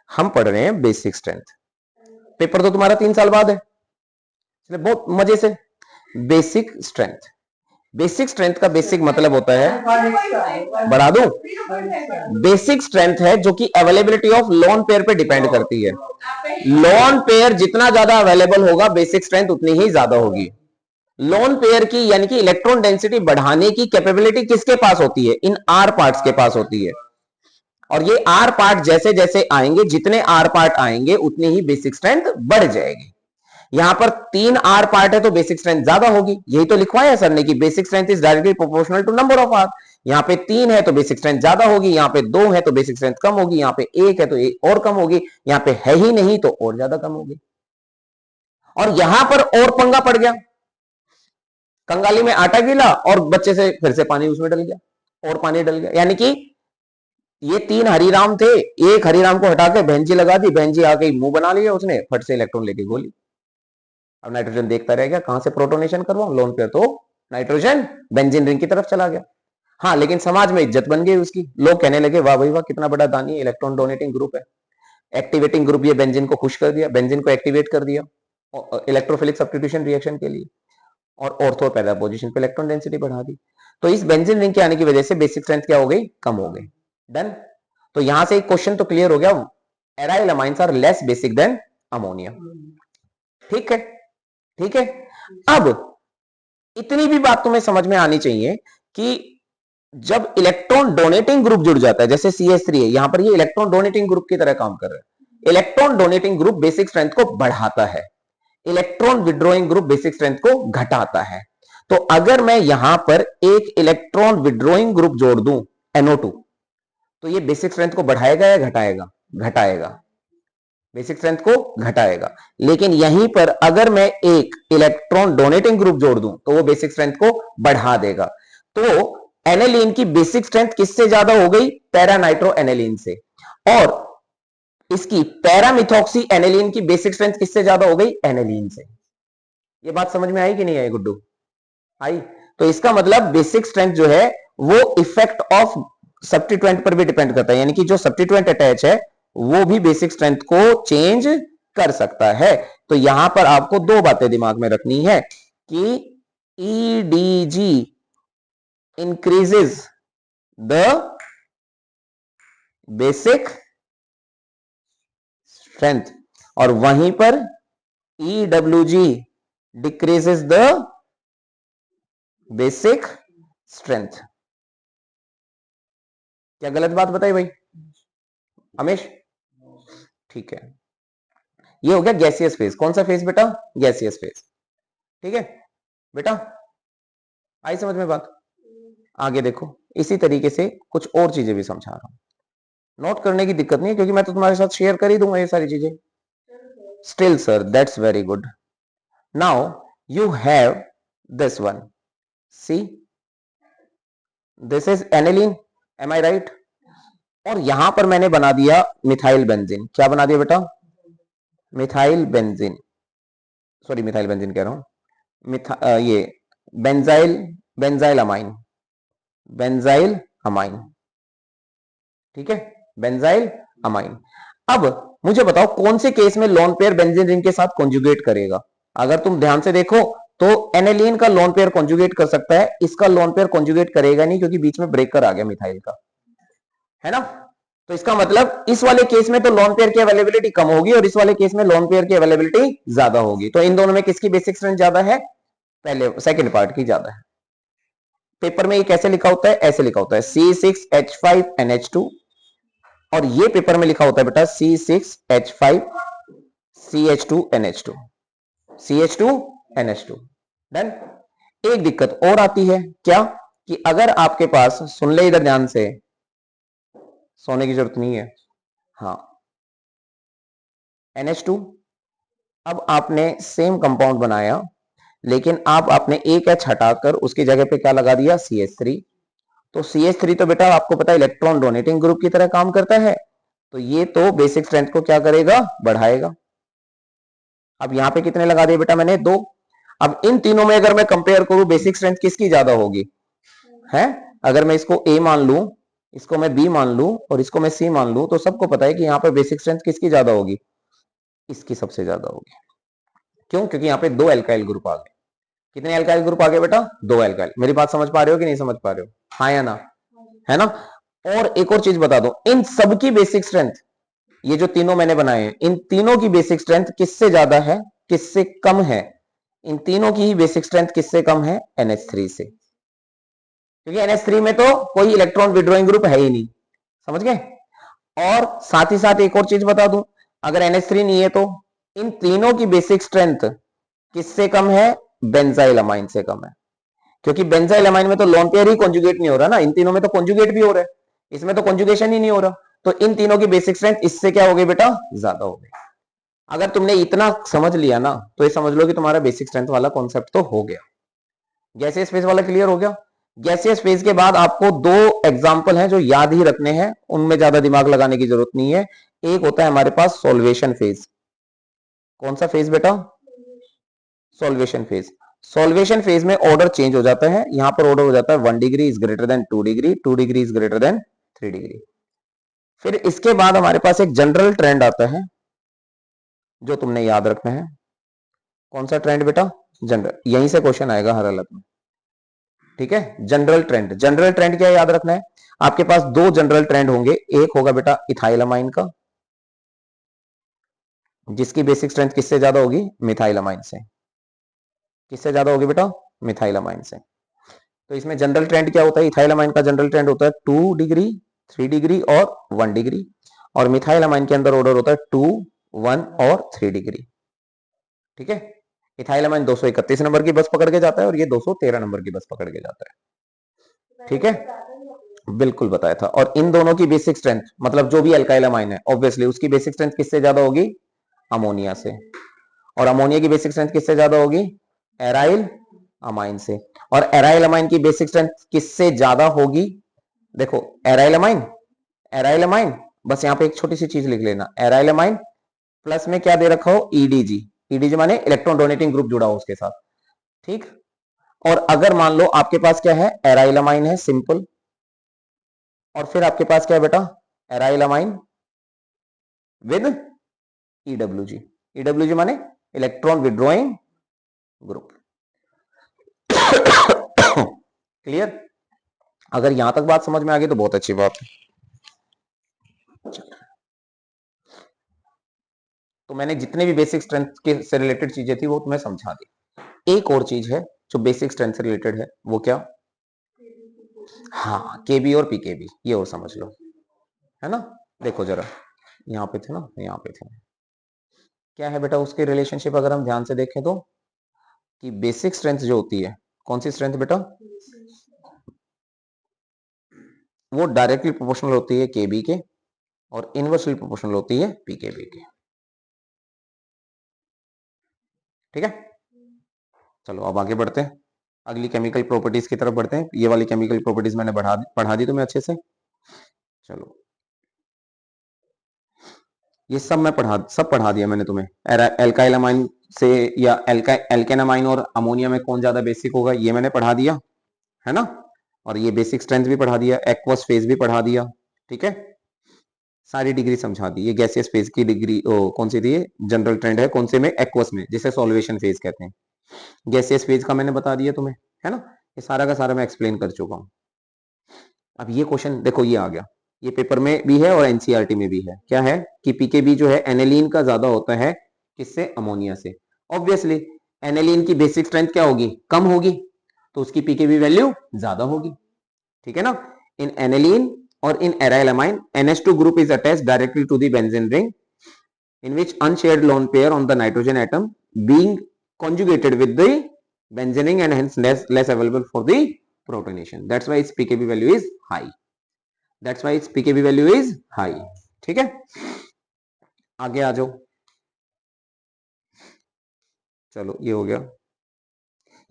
हम पढ़ रहे हैं बेसिक स्ट्रेंथ, पेपर तो तुम्हारा 3 साल बाद है, इसलिए बहुत मजे से बेसिक स्ट्रेंथ। बेसिक स्ट्रेंथ का बेसिक मतलब होता है, बढ़ा दूं, बेसिक स्ट्रेंथ है जो कि अवेलेबिलिटी ऑफ लोन पेयर पे डिपेंड करती है। लोन पेयर जितना ज्यादा अवेलेबल होगा बेसिक स्ट्रेंथ उतनी ही ज्यादा होगी। लोन पेयर की यानी कि इलेक्ट्रॉन डेंसिटी बढ़ाने की कैपेबिलिटी किसके पास होती है, इन आर पार्ट्स के पास होती है। और ये आर पार्ट जैसे जैसे आएंगे, जितने आर पार्ट आएंगे उतनी ही बेसिक स्ट्रेंथ बढ़ जाएगी। यहां पर 3 आर पार्ट है तो बेसिक स्ट्रेंथ ज्यादा होगी, यही तो लिखवाया सर ने कि basic strength is directly proportional to number of R. यहाँ पे 3 है तो बेसिक स्ट्रेंथ ज्यादा होगी, यहाँ पे 2 है तो बेसिक स्ट्रेंथ कम होगी, यहाँ पे 1 है तो और कम होगी, यहाँ पे है ही नहीं तो और ज्यादा कम होगी। और यहां पर और पंगा पड़ गया, कंगाली में आटा गिला और बच्चे से फिर से पानी उसमें डल गया और पानी डल गया। यानी कि ये 3 हरिराम थे, एक हरिराम को हटा के बहन जी लगा दी, बहन जी आके मुंह बना लिया उसने, फट से इलेक्ट्रॉन लेके गोली। अब नाइट्रोजन देखता रह गया कहां से प्रोटोनेशन करवाऊं, लोन पे तो नाइट्रोजन बेंजीन रिंग की तरफ चला गया। हाँ, लेकिन समाज में इज्जत बन गई उसकी, लोग कहने लगे वाह भाई वाह कितना बड़ा दानी, इलेक्ट्रॉन डोनेटिंग ग्रुप है। एक्टिवेटिंग ग्रुप ये बेंजीन को खुश कर दिया, बेंजीन को एक्टिवेट कर दिया इलेक्ट्रोफिलिक सब्स्टिट्यूशन रिएक्शन के लिए, और ऑर्थो पैरा पोजीशन पे इलेक्ट्रॉन डेंसिटी बढ़ा दी। तो इस बेंजीन रिंग के आने की वजह से बेसिक स्ट्रेंथ क्या हो गई, कम हो गई। डन। तो यहां से एक क्वेश्चन तो क्लियर हो गया, aryl amines are less basic than ammonia. ठीक है, ठीक है। अब इतनी भी बात तुम्हें समझ में आनी चाहिए कि जब इलेक्ट्रॉन डोनेटिंग ग्रुप जुड़ जाता है, जैसे CH3 है, यहां पर ये इलेक्ट्रॉन डोनेटिंग ग्रुप की तरह काम कर रहा है। Electron donating group basic strength को बढ़ाता है, electron withdrawing group basic strength को घटाता है। तो अगर मैं यहां पर एक इलेक्ट्रॉन विड्रॉइंग ग्रुप जोड़ दूं NO2, तो ये बेसिक स्ट्रेंथ को बढ़ाएगा या घटाएगा, घटाएगा, बेसिक स्ट्रेंथ को घटाएगा। लेकिन यहीं पर अगर मैं एक इलेक्ट्रॉन डोनेटिंग ग्रुप जोड़ दूं तो वो बेसिक स्ट्रेंथ को बढ़ा देगा। तो एनेलीन की बेसिक स्ट्रेंथ किससे ज्यादा हो गई, पैरा नाइट्रो एनेलीन से, और इसकी पैरामिथॉक्सी एनेलीन की बेसिक स्ट्रेंथ किससे ज्यादा हो गई, एनेलीन से। ये बात समझ में आई कि नहीं आई गुड्डू, आई? तो इसका मतलब बेसिक स्ट्रेंथ जो है वो इफेक्ट ऑफ सब्स्टिट्यूएंट पर भी डिपेंड करता है, यानी कि जो सब्स्टिट्यूएंट अटैच है वो भी बेसिक स्ट्रेंथ को चेंज कर सकता है। तो यहां पर आपको दो बातें दिमाग में रखनी है कि EDG increases the basic strength, और वहीं पर EWG decreases the basic strength. क्या गलत बात बताई भाई अमेश? ठीक है, ये हो गया गैसियस फेज। कौन सा फेज बेटा, गैसियस फेज। ठीक है बेटा, आई समझ में बात? आगे देखो, इसी तरीके से कुछ और चीजें भी समझा रहा हूं, नोट करने की दिक्कत नहीं है क्योंकि मैं तो तुम्हारे साथ शेयर कर ही दूंगा ये सारी चीजें। Still sir, that's very good. Now you have this one, see this is aniline, am I right? और यहां पर मैंने बना दिया मिथाइल बेंजीन। क्या बना दिया बेटा, methyl benzene, sorry methyl benzene कह रहा हूं, ये बेंजाइल अमाइन, बेंजाइल अमाइन। ठीक है, बेंजाइल अमाइन। अब मुझे बताओ कौन से केस में लोन पेयर बेंजीन रिंग के साथ कॉन्जुगेट करेगा? अगर तुम ध्यान से देखो तो एनेलीन का लोन पेयर कॉन्जुगेट कर सकता है, इसका लोन पेयर कॉन्जुगेट करेगा नहीं क्योंकि बीच में ब्रेकर आ गया मिथाइल का, है ना? तो इसका मतलब इस वाले केस में तो लोन पेयर की अवेलेबिलिटी कम होगी और इस वाले केस में लोन पेयर की अवेलेबिलिटी ज्यादा होगी। तो इन दोनों में किसकी बेसिक स्ट्रेंथ ज्यादा है? पहले सेकंड पार्ट की ज्यादा है। पेपर में ये कैसे लिखा होता है, ऐसे लिखा होता है C6H5NH2, और ये पेपर में लिखा होता है बेटा C6H5CH2NH2, CH2NH2। डन। एक दिक्कत और आती है, क्या कि अगर आपके पास, सुन ले इधर ध्यान से, सोने की जरूरत नहीं है, हाँ, NH2, अब आपने सेम कंपाउंड बनाया लेकिन आप आपने एक H हटाकर उसकी जगह पे क्या लगा दिया, CH3। तो CH3 तो बेटा आपको पता है इलेक्ट्रॉन डोनेटिंग ग्रुप की तरह काम करता है, तो ये तो बेसिक स्ट्रेंथ को क्या करेगा, बढ़ाएगा। अब यहां पे कितने लगा दिए बेटा मैंने, 2। अब इन तीनों में अगर मैं कंपेयर करूं बेसिक स्ट्रेंथ किसकी ज्यादा होगी, है? अगर मैं इसको A मान लूं, इसको मैं B मान लूं और इसको मैं C मान लूं, तो सबको पता है कि यहां पर बेसिक स्ट्रेंथ किसकी ज्यादा होगी, इसकी सबसे ज्यादा होगी। क्यों? क्योंकि यहाँ पे 2 एल्काइल ग्रुप आ गए। कितने एल्काइल ग्रुप आ गए बेटा, 2 एल्काइल। मेरी बात समझ पा रहे हो कि नहीं समझ पा रहे हो, हाँ या ना, है ना? और एक और चीज बता दो, इन सबकी बेसिक स्ट्रेंथ, ये जो तीनों मैंने बनाए हैं, इन तीनों की बेसिक स्ट्रेंथ किससे ज्यादा है, किससे कम है? इन तीनों की ही बेसिक स्ट्रेंथ किससे कम है, NH3 से, क्योंकि NH3 में तो कोई इलेक्ट्रॉन विड्रॉइंग ग्रुप है ही नहीं। समझ गए? और साथ ही साथ एक और चीज बता दूं, अगर NH3 नहीं है तो इन तीनों की बेसिक स्ट्रेंथ किससे कम है, बेंजाइल अमाइन से कम है। क्योंकि बेंजाइल अमाइन में तो लोन पेयर ही कॉन्जुगेट नहीं हो रहा ना, इन तीनों में तो कॉन्जुगेट भी हो रहा है, इसमें तो कॉन्जुगेशन ही नहीं हो रहा, तो इन तीनों की बेसिक स्ट्रेंथ इससे क्या हो गई बेटा, ज्यादा हो गई। अगर तुमने इतना समझ लिया ना तो ये समझ लो कि तुम्हारा बेसिक स्ट्रेंथ वाला कॉन्सेप्ट तो हो गया। गैसियस फेज वाला क्लियर हो गया। गैसियस फेज के बाद आपको दो एग्जांपल हैं जो याद ही रखने हैं, उनमें ज्यादा दिमाग लगाने की जरूरत नहीं है। एक होता है हमारे पास सॉल्वेशन फेज। कौन सा फेज बेटा, सॉल्वेशन फेज। सॉल्वेशन फेज में ऑर्डर चेंज हो जाता है, यहां पर ऑर्डर हो जाता है 1 degree is greater than 2 degree, 2 degree is greater than 3 degree. फिर इसके बाद हमारे पास एक जनरल ट्रेंड आता है जो तुमने याद रखना है। कौन सा ट्रेंड बेटा, जनरल, यहीं से क्वेश्चन आएगा हर हालत में, ठीक है। जनरल ट्रेंड, जनरल ट्रेंड क्या याद रखना है, आपके पास दो जनरल ट्रेंड होंगे, एक होगा बेटा इथाइलामाइन का, जिसकी बेसिक स्ट्रेंथ किससे ज्यादा होगी, मिथाइलामाइन से। किससे ज्यादा होगी बेटा, मिथाइलामाइन से। तो इसमें जनरल ट्रेंड क्या होता है, इथाइलामाइन का जनरल ट्रेंड होता है 2 डिग्री, 3 डिग्री और 1 डिग्री, और मिथाइलामाइन के अंदर ऑर्डर होता है 2, 1 और 3 डिग्री, ठीक है। इथाइलामाइन 231 नंबर की बस पकड़ के जाता है और ये 213 नंबर की बस पकड़ के जाता है, ठीक है, बिल्कुल बताया था। और इन दोनों की बेसिक स्ट्रेंथ, मतलब जो भी अल्काइल अमाइन है ऑब्वियसली उसकी बेसिक स्ट्रेंथ किससे ज्यादा होगी, अमोनिया से, और अमोनिया की बेसिक स्ट्रेंथ किससे ज्यादा होगी, एराइल अमाइन से। और एराइल अमाइन की बेसिक स्ट्रेंथ किससे ज्यादा होगी, देखो एराइल अमाइन, एराइल अमाइन, बस यहां पे एक छोटी सी चीज लिख लेना, एराइल अमाइन प्लस में क्या दे रखा हो, ईडीजी, ईडीजी माने इलेक्ट्रॉन डोनेटिंग ग्रुप जुड़ा हो उसके साथ, ठीक। और अगर मान लो आपके पास क्या है, एराइल अमाइन है सिंपल, और फिर आपके पास क्या है बेटा, aryl amine with EWG, EWG माने इलेक्ट्रॉन विड्रॉइंग ग्रुप। क्लियर, अगर यहां तक बात समझ में आ गई तो बहुत अच्छी बात है। तो मैंने जितने भी बेसिक स्ट्रेंथ के से रिलेटेड चीजें थी वो तुम्हें समझा दी। एक और चीज है जो बेसिक स्ट्रेंथ से रिलेटेड है, वो क्या, हाँ केबी और पीकेबी, ये और समझ लो, है ना। देखो जरा, यहाँ पे थे ना, यहाँ पे थे, क्या है बेटा उसके रिलेशनशिप, अगर हम ध्यान से देखें तो, कि बेसिक स्ट्रेंथ जो होती है, कौन सी स्ट्रेंथ बेटा, वो डायरेक्टली प्रोपोर्शनल होती है केबी के, और इनवर्सली प्रोपोर्शनल होती है पीकेबी के, ठीक है। चलो अब आगे बढ़ते हैं, अगली केमिकल प्रॉपर्टीज की तरफ बढ़ते हैं। ये वाली केमिकल प्रॉपर्टीज मैंने पढ़ा दी तुम्हें अच्छे से। चलो ये सब मैं सब पढ़ा दिया मैंने तुम्हें। एल्काइल अमाइन से या एल्केन अमाइन और अमोनिया में कौन ज्यादा बेसिक होगा ये मैंने पढ़ा दिया, है ना। और ये बेसिक स्ट्रेंथ भी पढ़ा दिया, एक्वस फेज भी पढ़ा दिया, ठीक है। सारी डिग्री समझा दी। ये गैसियस फेज की डिग्री कौन सी थी, ये जनरल ट्रेंड है, कौन से में, एक्वस में, जिसे सॉल्वेशन फेज कहते हैं। गैसियस फेज का मैंने बता दिया तुम्हें, है ना। ये सारा का सारा मैं एक्सप्लेन कर चुका हूं। अब ये क्वेश्चन देखो, ये आ गया, ये पेपर में भी है और एनसीईआरटी में भी है, क्या है कि पीकेबी जो है एनेलीन का ज्यादा होता है किससे, अमोनिया से। ऑब्वियसली एनेलीन की बेसिक स्ट्रेंथ क्या होगी, कम होगी, तो उसकी पीकेबी वैल्यू ज्यादा होगी, ठीक है ना। इन एनेलीन और इन एराइलमाइन NH2 group is attached directly to the benzene ring in which unshared lone pair on the nitrogen atom being conjugated with the benzene ring and hence less available for the protonation. That's why its pKb value is high. That's why its pKb value is high. ठीक है, आगे आ जाओ। चलो ये हो गया,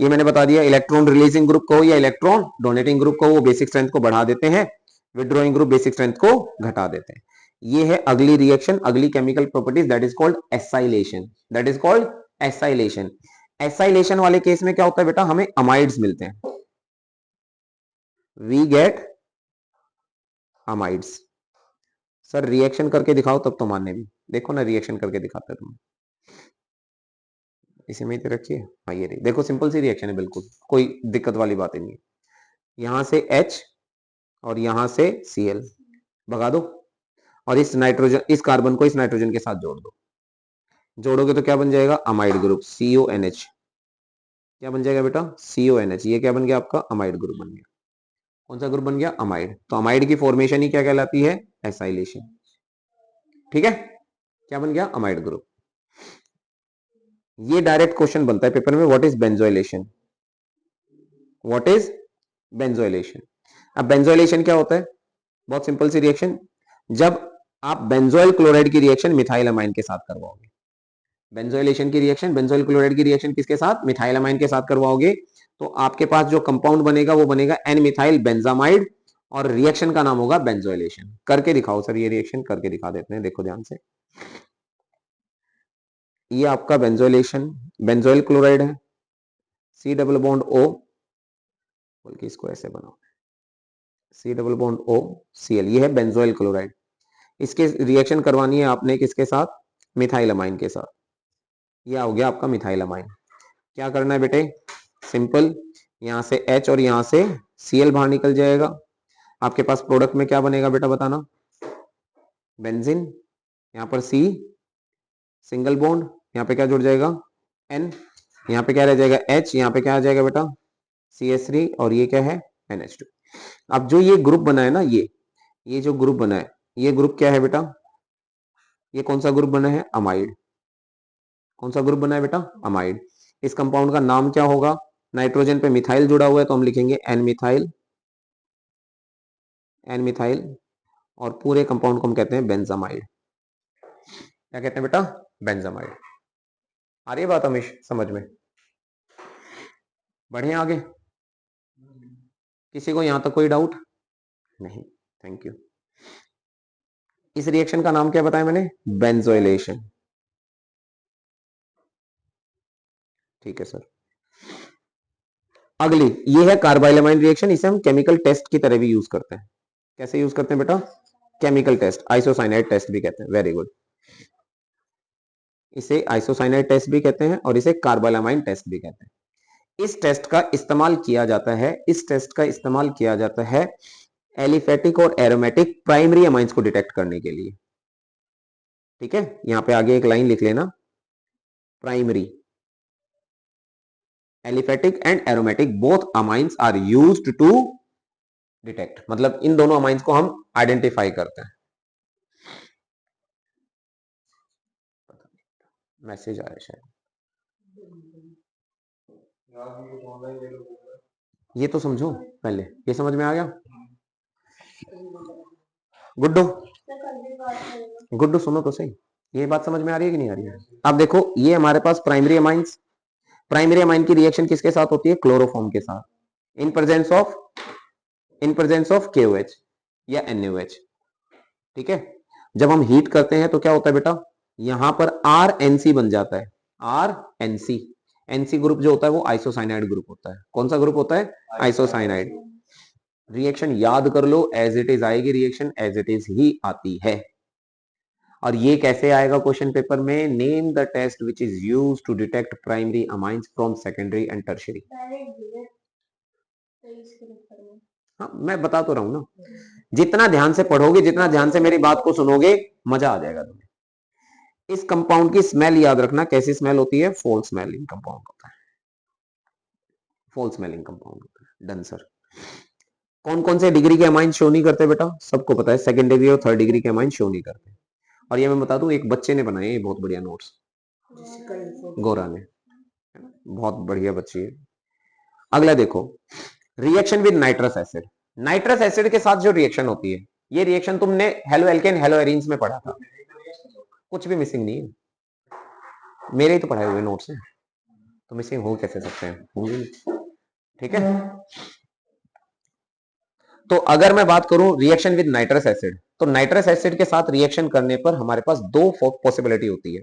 ये मैंने बता दिया, इलेक्ट्रॉन रिलीजिंग ग्रुप को या इलेक्ट्रॉन डोनेटिंग ग्रुप को वो बेसिक स्ट्रेंथ को बढ़ा देते हैं, विड्रॉइंग ग्रुप बेसिक स्ट्रेंथ को घटा देते हैं। ये है अगली रिएक्शन, अगली chemical properties, that is called acylation, that is called acylation. Acylation वाले केस में क्या होता है बेटा, हमें अमाइड्स मिलते हैं, we get amides. Sir reaction करके दिखाओ तब तो मानने भी, देखो ना रिएक्शन करके दिखाते हैं तुम्हें, इसी में ही तो रखिए, हाँ ये रही, देखो सिंपल सी रिएक्शन है, बिल्कुल कोई दिक्कत वाली बात ही नहीं है। यहां से H और यहां से Cl भगा दो, और इस नाइट्रोजन, इस कार्बन को इस नाइट्रोजन के साथ जोड़ दो, जोड़ोगे तो क्या बन जाएगा, अमाइड ग्रुप CONH। क्या बन जाएगा बेटा, CONH। ये क्या बन गया आपका, अमाइड ग्रुप बन गया। कौन सा ग्रुप बन गया, अमाइड। तो अमाइड की फॉर्मेशन ही क्या कहलाती है, एसाइलेशन, ठीक है। क्या बन गया, अमाइड ग्रुप। ये डायरेक्ट क्वेश्चन बनता है पेपर में, what is benzoylation, what is benzoylation? अब बेंजोइलेशन क्या होता है? बहुत सिंपल सी रिएक्शन, जब आप बेंजोइल क्लोराइड की रिएक्शन मिथाइल अमाइन के साथ करवाओगे, बेंजोइलेशन की रिएक्शन, बेंजोइल क्लोराइड की रिएक्शन किसके साथ? मिथाइल अमाइन के साथ करवाओगे, तो आपके पास जो कंपाउंड बनेगा वो बनेगा एन मिथाइल बेंजामाइड, और रिएक्शन का नाम होगा बेंजोइलेशन। करके दिखाओ सर, ये रिएक्शन करके दिखा देते हैं, देखो ध्यान से। ये आपका बेंजोइलेशन, बेंजोइल क्लोराइड है, सी डबल बॉन्ड ओ, बल्कि इसको ऐसे बनाओ, C double bond O C L, ये है बेंजोइल क्लोराइड। इसके रिएक्शन करवानी है आपने किसके साथ? मिथाइल अमाइन के साथ। ये हो गया आपका मिथाइल अमाइन। क्या करना है बेटे? सिंपल, यहां से H और यहां से Cl बाहर निकल जाएगा। आपके पास प्रोडक्ट में क्या बनेगा बेटा, बताना? बेंजीन, यहां पर C सिंगल बॉन्ड, यहां पे क्या जुड़ जाएगा? N, यहां पे क्या रह जाएगा? H, यहां पे क्या आ जाएगा बेटा? CH3, और ये क्या है? NH2। अब जो ये ग्रुप बना है ना, ये जो ग्रुप बना है, ये ग्रुप क्या है बेटा? ये कौन सा ग्रुप बना है? अमाइड। कौन सा ग्रुप बना है बेटा? अमाइड। इस कंपाउंड का नाम क्या होगा? नाइट्रोजन पे मिथाइल जुड़ा हुआ है तो हम लिखेंगे एन मिथाइल, एन मिथाइल, और पूरे कंपाउंड को हम कहते हैं बेंजामाइड। क्या कहते हैं बेटा? बेंजामाइड। आ रही है बात हमेश समझ में? बढ़े आगे? किसी को यहां तक कोई डाउट नहीं? Thank you. इस रिएक्शन का नाम क्या बताया मैंने? बेंजोइलेशन। ठीक है सर। अगली ये है कार्बाइलमाइन रिएक्शन, इसे हम केमिकल टेस्ट की तरह भी यूज करते हैं। कैसे यूज करते हैं बेटा? केमिकल टेस्ट, आइसोसाइनाइड टेस्ट भी कहते हैं। Very good. इसे आइसोसाइनाइड टेस्ट भी कहते हैं और इसे कार्बाइलमाइन टेस्ट भी कहते हैं। इस टेस्ट का इस्तेमाल किया जाता है, इस टेस्ट का इस्तेमाल किया जाता है एलिफेटिक और एरोमेटिक प्राइमरी अमाइंस को डिटेक्ट करने के लिए। ठीक है, यहां पे आगे एक लाइन लिख लेना, primary, aliphatic and aromatic both amines are used to detect, मतलब इन दोनों अमाइंस को हम आइडेंटिफाई करते हैं। मैसेज आया शायद, ये तो समझो पहले, ये समझ में आ गया? गुड्डू, गुड्डू सुनो तो सही, ये बात समझ में आ रही है कि नहीं आ रही है? अब देखो, ये हमारे पास प्राइमरी अमाइंस, प्राइमरी अमाइन की रिएक्शन किसके साथ होती है? क्लोरोफॉर्म के साथ, इन प्रेजेंस ऑफ KOH या NaOH। ठीक है, जब हम हीट करते हैं तो क्या होता है बेटा? यहां पर RNC बन जाता है, RNC। NC ग्रुप जो होता है वो आइसोसाइनाइड ग्रुप होता है। कौन सा ग्रुप होता है? आइसोसाइनाइड। रिएक्शन याद कर लो, एज इट इज आएगी रिएक्शन, एज इट इज ही आती है। और ये कैसे आएगा क्वेश्चन पेपर में? Name the test which is used to detect primary amines from secondary and tertiary. हाँ, मैं बता तो रहा हूं ना, जितना ध्यान से पढ़ोगे, जितना ध्यान से मेरी बात को सुनोगे, मजा आ जाएगा तुम्हें। इस कंपाउंड की स्मेल याद रखना, कैसी स्मेल होती है? फोल स्मेलिंग कंपाउंड होता है, फोल स्मेलिंग कंपाउंड होता है। Done sir. कौन कौन से डिग्री के अमाइन शो नहीं करते बेटा? सबको पता है, सेकंड डिग्री और थर्ड डिग्री के अमाइन शो नहीं करते। और ये मैं बता दूं, एक बच्चे ने बनाए ये बहुत बढ़िया नोट्स, गौरा ने, बहुत बढ़िया बच्ची है। अगला देखो, reaction with nitrous acid. Nitrous acid के साथ जो रिएक्शन होती है, ये रिएक्शन तुमने हेलो एल्केन हेलो एरीन्स में पढ़ा था, कुछ भी मिसिंग नहीं है, मेरे ही तो पढ़ाए हुए नोट्स हैं, तो मिसिंग हो कैसे सकते हैं? होंगे। ठीक है, तो अगर मैं बात करूं रिएक्शन विद नाइट्रस एसिड, तो नाइट्रस एसिड के साथ रिएक्शन करने पर हमारे पास दो पॉसिबिलिटी होती है,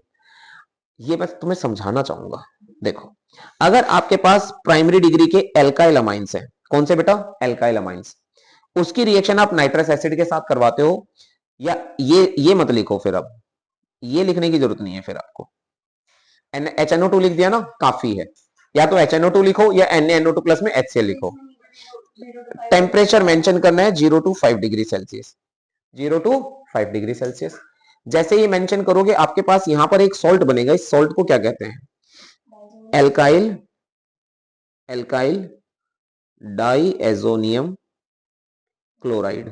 ये मैं तुम्हें समझाना चाहूंगा। देखो, अगर आपके पास प्राइमरी डिग्री के एल्काइल अमाइंस हैं, कौन से बेटा? एल्काइल अमाइंस, उसकी रिएक्शन आप नाइट्रस एसिड के साथ करवाते हो, या ये मत लिखो, फिर अब ये लिखने की जरूरत नहीं है फिर आपको, HNO2 लिख दिया ना, काफी है। या तो HNO2 लिखो या NaNO2 प्लस में HCl लिखो। टेम्परेचर मेंशन करना है 0 to 5 degree Celsius, 0 to 5 degree Celsius. जैसे ही मेंशन करोगे, आपके पास यहां पर एक सॉल्ट बनेगा, इस सॉल्ट को क्या कहते हैं? Alkyl, alkyl diazonium chloride,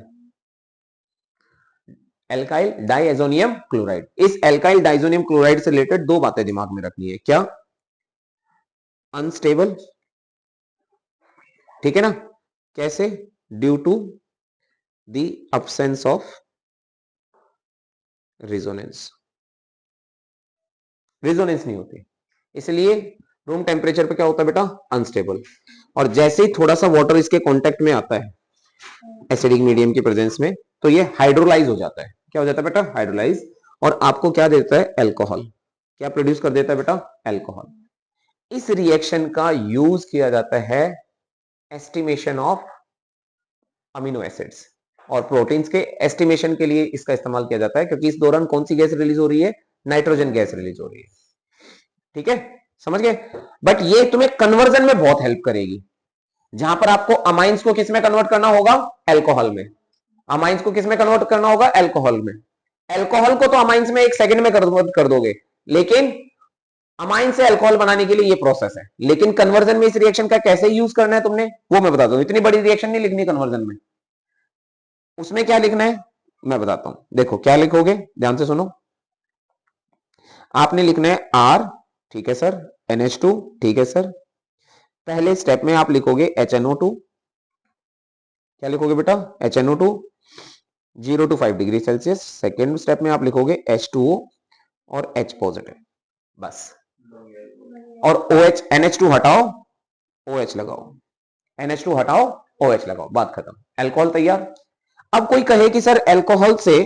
alkyl diazonium chloride. इस एल्काइल डाइएजोनियम क्लोराइड से रिलेटेड दो बातें दिमाग में रखनी है। क्या? अनस्टेबल, ठीक है ना? कैसे? Due to the absence of resonance. Resonance नहीं होती, इसलिए रूम टेम्परेचर पे क्या होता है बेटा? अनस्टेबल। और जैसे ही थोड़ा सा वाटर इसके कांटेक्ट में आता है एसिडिक मीडियम की प्रेजेंस में, तो ये हाइड्रोलाइज हो जाता है। क्या हो जाता है बेटा? हाइड्रोलाइज। और आपको क्या देता है? एल्कोहल। क्या प्रोड्यूस कर देता है बेटा? एल्कोहल। इस रिएक्शन का यूज किया जाता है एस्टिमेशन ऑफ अमीनो एसिड्स और प्रोटीन्स के एस्टिमेशन के लिए इसका इस्तेमाल किया जाता है, क्योंकि इस दौरान कौन सी गैस रिलीज हो रही है? नाइट्रोजन गैस रिलीज हो रही है। ठीक है, समझ गए? बट ये तुम्हें कन्वर्जन में बहुत हेल्प करेगी, जहां पर आपको अमाइंस को किस में कन्वर्ट करना होगा? एल्कोहल में। अमाइंस को किस में कन्वर्ट करना होगा? एल्कोहल में। एल्कोहल को तो अमाइंस में 1 सेकंड में कन्वर्ट कर दोगे, लेकिन अमाइन से अल्कोहल बनाने के लिए ये प्रोसेस है। लेकिन कन्वर्जन में इस रिएक्शन का कैसे यूज करना है तुमने, वो मैं बताता हूं। इतनी बड़ी रिएक्शन नहीं लिखनी कन्वर्जन में। उसमें क्या लिखना है मैं बताता हूं। देखो क्या लिखोगे, ध्यान से सुनो। आपने लिखना है R, ठीक है सर, NH2, ठीक है सर। पहले स्टेप में आप लिखोगे HNO2। क्या लिखोगे बेटा? HNO2 0 to 5 degree Celsius. Second step में आप लिखोगे H2O और H पॉजिटिव, बस। और OH, NH2 हटाओ, OH लगाओ, NH2 हटाओ, OH लगाओ, बात खत्म। अल्कोहल तैयार। अब कोई कहे कि सर अल्कोहल से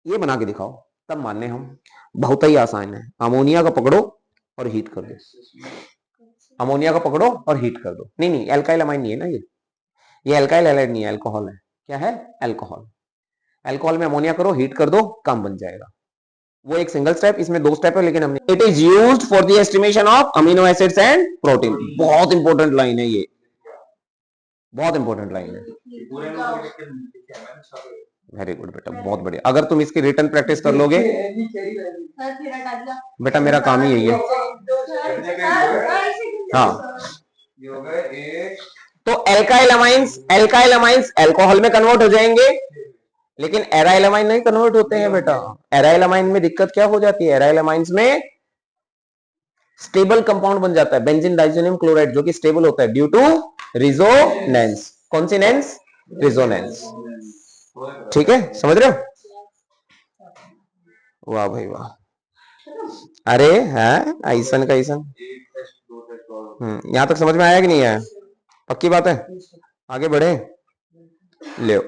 ये बना के दिखाओ, तब मानने हम। बहुत ही आसान है। अमोनिया का पकड़ो और हीट कर दो। अमोनिया का पकड़ो और हीट कर दो। नहीं नहीं, एल्काइल अमाइन नहीं है ना ये एल्काइल हैलाइड नहीं है, अल्कोहल है। क्या है? अल्कोहल। अल्कोहल में अमोनिया करो, हीट कर दो, काम बन जाएगा। वो एक सिंगल स्टेप, इसमें 2 स्टेप है, लेकिन हमने it is used for the estimation of amino acids and protein. बहुत इंपॉर्टेंट लाइन है ये, बहुत इंपॉर्टेंट लाइन है। वेरी गुड बेटा, बहुत बढ़िया। अगर तुम इसकी रिटर्न प्रैक्टिस कर लोगे बेटा, मेरा काम ही यही है। हाँ, तो एल्काइल अमाइंस अल्कोहल में कन्वर्ट हो जाएंगे, लेकिन एराइल अमाइन नहीं कन्वर्ट होते हैं बेटा। एराइल अमाइन में दिक्कत क्या हो जाती है? एराइल अमाइंस में स्टेबल कंपाउंड बन जाता है बेंजीन डाइजोनियम क्लोराइड, जो कि स्टेबल होता है ड्यू टू रिजोनेंस। कौन सी नेंस? रिजोनेंस। ठीक है, समझ रहे हो? वाह भाई वाह। अरे है ऐसन का ऐसन। यहां तक समझ में आया कि नहीं आया? पक्की बात है, आगे बढ़े। ले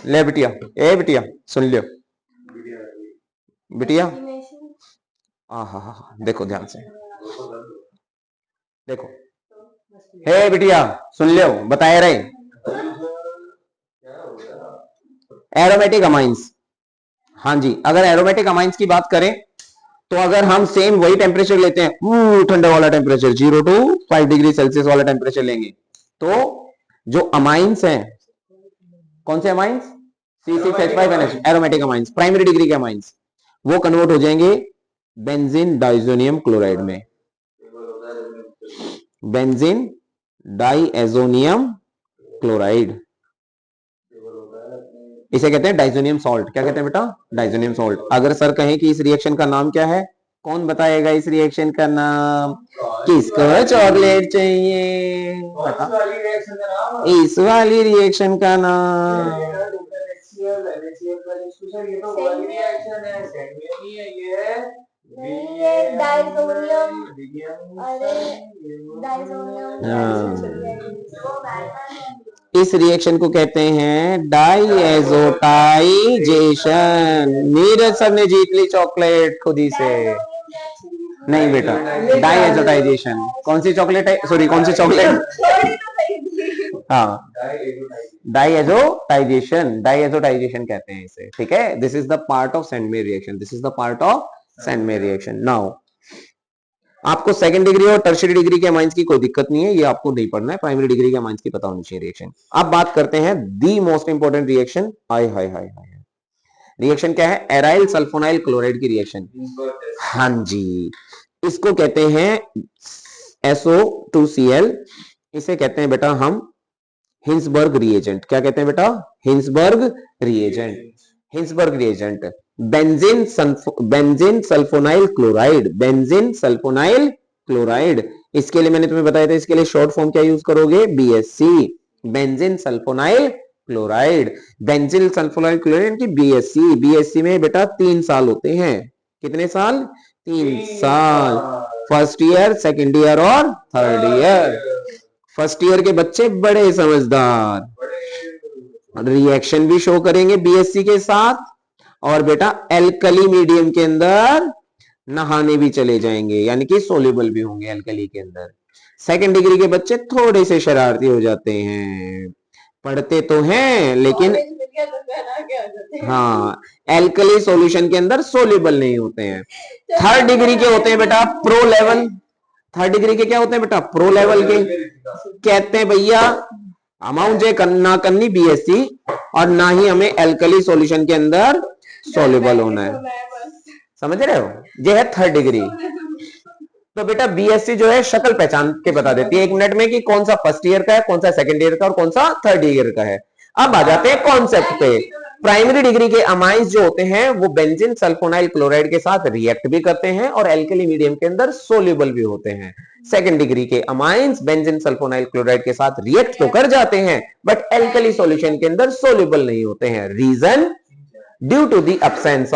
ले बिटिया, ए बिटिया सुन लियो बिटिया। हाँ, देखो ध्यान से देखो। हे बिटिया सुन लियो, बताए रहे। एरोमेटिक अमाइंस, हाँ जी, अगर एरोमेटिक अमाइंस की बात करें तो अगर हम सेम वही टेम्परेचर लेते हैं, ठंडा वाला टेम्परेचर 0 to 5 डिग्री सेल्सियस वाला टेम्परेचर लेंगे, तो जो अमाइंस हैं, कौन से amines? C6H5NH, aromatic amines, primary degree के अमाइंस, वो कन्वर्ट हो जाएंगे बेंजीन डाइजोनियम क्लोराइड में। बेंजीन डाइएजोनियम क्लोराइड, इसे कहते हैं डाइजोनियम सॉल्ट। क्या कहते हैं बेटा? Diazonium salt. अगर सर कहें कि इस रिएक्शन का नाम क्या है, कौन बताएगा इस रिएक्शन का नाम? किसको चॉकलेट चाहिए? बता इस वाली रिएक्शन का नाम। इस रिएक्शन को कहते हैं डाइएजोटाइजेशन। नीरज सर ने जीत ली चॉकलेट खुद ही से। नहीं बेटा, डाइएजोटाइजेशन। कौन सी चॉकलेट है? सॉरी, कौन सी चॉकलेट? हाँ, डाइएजोटाइजेशन कहते हैं इसे। ठीक है, this is the part of Saint Mayer reaction. This is the part of Saint Mayer reaction. Now आपको सेकंड डिग्री और टर्शियरी डिग्री के अमाइंस की कोई दिक्कत नहीं है, ये आपको नहीं पढ़ना है। प्राइमरी डिग्री के अमाइंस की पता होनी चाहिए रिएक्शन। अब बात करते हैं the most important reaction. Hi hi hi hi, reaction क्या है? एराइल सल्फोनाइल क्लोराइड की रिएक्शन। हाँ जी, इसको कहते हैं SO2Cl। इसे कहते हैं बेटा हम हिंसबर्ग रिएजेंट। क्या कहते हैं बेटा? Hinsberg reagent. Hinsberg reagent benzene sulfonyl chloride. Benzene sulfonyl chloride, इसके लिए मैंने तुम्हें बताया था, इसके लिए शॉर्ट फॉर्म क्या यूज करोगे, BSc, benzene sulfonyl chloride. Benzene sulfonyl chloride की बीएससी, बीएससी में बेटा 3 साल होते हैं। कितने साल, 3 साल। फर्स्ट ईयर, सेकंड ईयर और थर्ड ईयर। फर्स्ट ईयर के बच्चे बड़े समझदार, रिएक्शन भी शो करेंगे बीएससी के साथ, और बेटा एल्कली मीडियम के अंदर नहाने भी चले जाएंगे, यानी कि सोल्यूबल भी होंगे एल्कली के अंदर। सेकंड डिग्री के बच्चे थोड़े से शरारती हो जाते हैं, पढ़ते तो हैं लेकिन हाँ एल्कली सॉल्यूशन के अंदर सोल्यूबल नहीं होते हैं। थर्ड डिग्री के होते हैं बेटा प्रो लेवल। थर्ड डिग्री के क्या होते हैं बेटा, प्रो लेवल के। कहते हैं भैया अमाउंट जे ना करनी बीएससी, और ना ही हमें एल्कली सॉल्यूशन के अंदर सोल्यूबल होना है। समझ रहे हो, ये है थर्ड डिग्री। तो बेटा बीएससी जो है शक्ल पहचान के बता देती है 1 मिनट में कि कौन सा फर्स्ट ईयर का है, कौन सा सेकंड ईयर का और कौन सा थर्ड ईयर का है। अब आ जाते हैं कॉन्सेप्ट पे। प्राइमरी डिग्री के अमाइंस जो होते हैं वो बेंजीन सल्फोनाइल क्लोराइड के साथ रिएक्ट भी करते हैं और एल्कली मीडियम के अंदर सोल्यूबल भी होते हैं। सेकंड डिग्री के अमाइंस बेंजीन सल्फोनाइल क्लोराइड के साथ रिएक्ट तो कर जाते हैं बट एल्कली सॉल्यूशन के अंदर सोल्यूबल नहीं होते हैं। Reason, due to the absence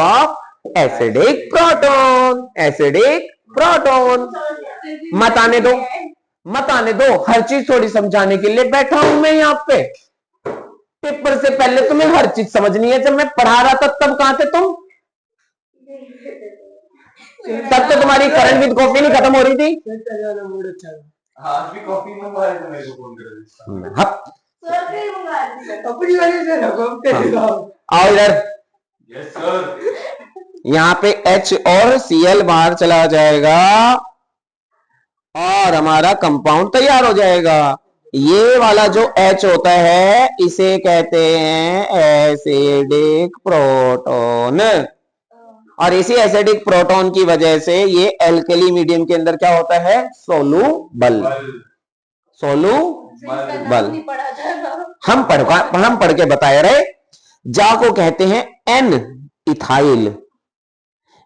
of acidic proton. Acidic proton. मत आने दो, मत आने दो, हर चीज थोड़ी समझाने के लिए बैठा हूं मैं यहाँ पे। पेपर से पहले तुम्हें हर चीज समझनी है। जब मैं पढ़ा रहा था तब कहां थे तुम, तब तो तुम्हारी करंट विद कॉफी नहीं खत्म हो रही थी। आज भी कॉफी मंगवा रहे थे, मेरे को फोन कर हाँ अपनी वजह से ना आओ इधर। Yes sir. यहाँ पे H और Cl बाहर चला जाएगा और हमारा कंपाउंड तैयार हो जाएगा। ये वाला जो H होता है इसे कहते हैं एसिडिक प्रोटॉन, और इसी एसिडिक प्रोटॉन की वजह से ये एल्कली मीडियम के अंदर क्या होता है, सोलूबल। सोलूबल हम पढ़ के बताए रहे। जा को कहते हैं एन इथाइल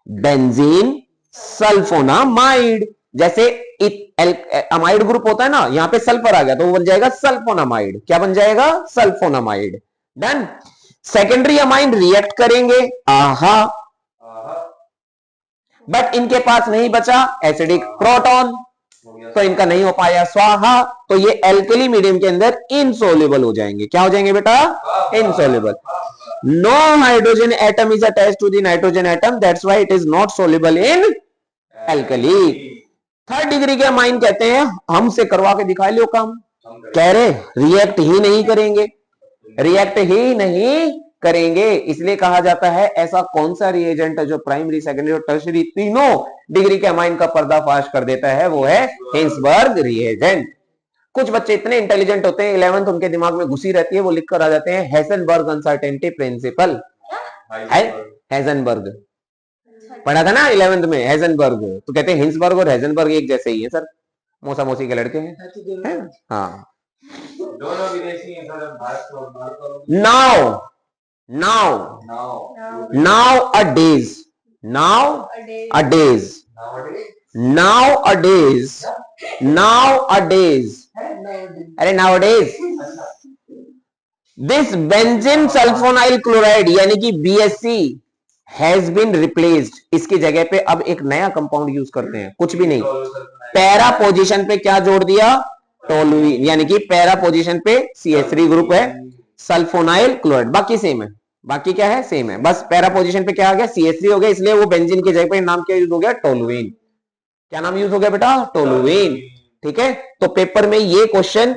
बेंजीन सल्फोनामाइड। जैसे अमाइड ग्रुप होता है ना, यहां पे सल्फर आ गया तो वो बन जाएगा सल्फोनामाइड। क्या बन जाएगा, sulfonamide. Done. Secondary amine react करेंगे आहा, बट इनके पास नहीं बचा एसिडिक प्रोटॉन, तो इनका नहीं हो पाया स्वाहा, तो ये एल्कली मीडियम के अंदर इनसोल्युबल हो जाएंगे। क्या हो जाएंगे बेटा, insoluble. No hydrogen atom is attached to the nitrogen atom, that's why it is not soluble in alkali. Third degree के अमाइन कहते हैं हमसे करवा के दिखा लियो काम, कह रहे रिएक्ट ही नहीं करेंगे, रिएक्ट ही नहीं करेंगे। इसलिए कहा जाता है ऐसा कौन सा रिएजेंट है जो प्राइमरी, सेकेंडरी और टर्शियरी तीनों डिग्री के अमाइन का पर्दाफाश कर देता है, वो है हिंसबर्ग रिएजेंट। कुछ बच्चे इतने इंटेलिजेंट होते हैं 11th उनके दिमाग में घुसी रहती है, वो लिख कर आ जाते हैं हेजनबर्ग अनसर्टेनिटी प्रिंसिपल। हेजनबर्ग पढ़ा था ना 11th में, हेजनबर्ग। तो कहते हैं हिंसबर्ग और हेजनबर्ग एक जैसे ही है सर, मौसा मौसी के लड़के हैं। हाँ दोनों विदेशी हैं सर, भारत नाउ nowadays अरे nowadays this benzene sulfonyl chloride यानी कि BSC has been replaced, इसकी जगह पे अब एक नया कंपाउंड यूज करते हैं, कुछ भी नहीं। पैरा पोजीशन पे क्या जोड़ दिया, टोलुइन, यानी कि पैरा पोजीशन पे CH3 ग्रुप है, सल्फोनाइल क्लोराइड, बाकी सेम है। बाकी क्या है, सेम है, बस पैरा पोजीशन पे क्या आ गया, CH3 हो गया, इसलिए वो बेंजीन की जगह पे नाम क्या यूज हो गया, टोलुइन। क्या नाम यूज हो गया बेटा, टोलुइन। ठीक है, तो पेपर में ये क्वेश्चन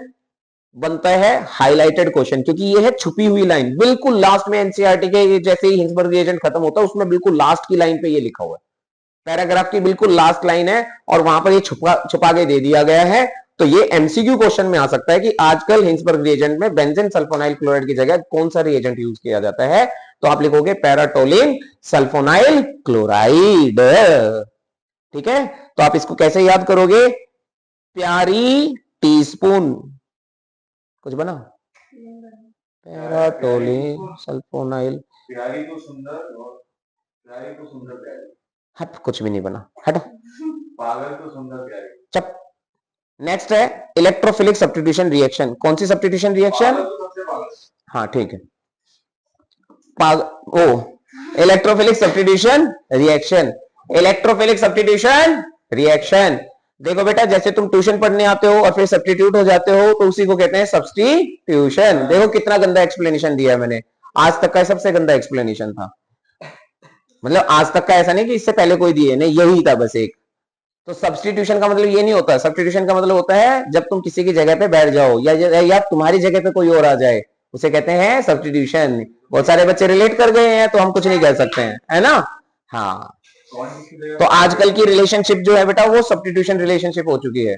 बनता है हाईलाइटेड क्वेश्चन, क्योंकि ये है छुपी हुई लाइन, बिल्कुल लास्ट में एनसीईआरटी के जैसे ही हिंसबर्ग रिएजेंट खत्म होता है उसमें बिल्कुल लास्ट की लाइन पे ये लिखा हुआ है, पैराग्राफ की बिल्कुल लास्ट लाइन है, और वहां पर ये छुपा के दे दिया गया है। तो ये एमसीक्यू क्वेश्चन में आ सकता है कि आजकल हिंसबर्ग रिएजेंट में बेंजीन सल्फोनाइल क्लोराइड की जगह कौन सा रिएजेंट यूज किया जाता है, तो आप लिखोगे पैराटोलिन सल्फोनाइल क्लोराइड। ठीक है, तो आप इसको कैसे याद करोगे, प्यारी टीस्पून, कुछ बना, पैराटोलिन सल्फोनाइल, प्यारी तो सुंदर और प्यारी तो सुंदर प्यारी। हट, कुछ भी नहीं बना, हटो। पागल तो सुंदर प्यारे। चप। नेक्स्ट है इलेक्ट्रोफिलिक सब्स्टिट्यूशन रिएक्शन। कौन सी सब्स्टिट्यूशन रिएक्शन? पागल तो सबसे पागल। हाँ ठीक है, ओ electrophilic substitution reaction, electrophilic substitution reaction. देखो बेटा, जैसे तुम ट्यूशन पढ़ने आते हो और फिर सब्स्टिट्यूट हो जाते हो तो उसी को कहते हैं सब्स्टिट्यूशन। देखो कितना गंदा एक्सप्लेनेशन दिया है मैंने, आज तक का सबसे गंदा एक्सप्लेनेशन था। मतलब आज तक का ऐसा नहीं कि इससे पहले कोई दिए, नहीं यही था बस एक। तो सब्स्टिट्यूशन का मतलब ये नहीं होता, सब्स्टिट्यूशन का मतलब होता है जब तुम किसी की जगह पे बैठ जाओ या तुम्हारी जगह पे कोई और आ जाए, उसे कहते हैं सब्स्टिट्यूशन। बहुत सारे बच्चे रिलेट कर गए हैं तो हम कुछ नहीं कह सकते हैं, है ना। हाँ, तो आजकल की रिलेशनशिप जो है बेटा वो सब्स्टिट्यूशन रिलेशनशिप हो चुकी है।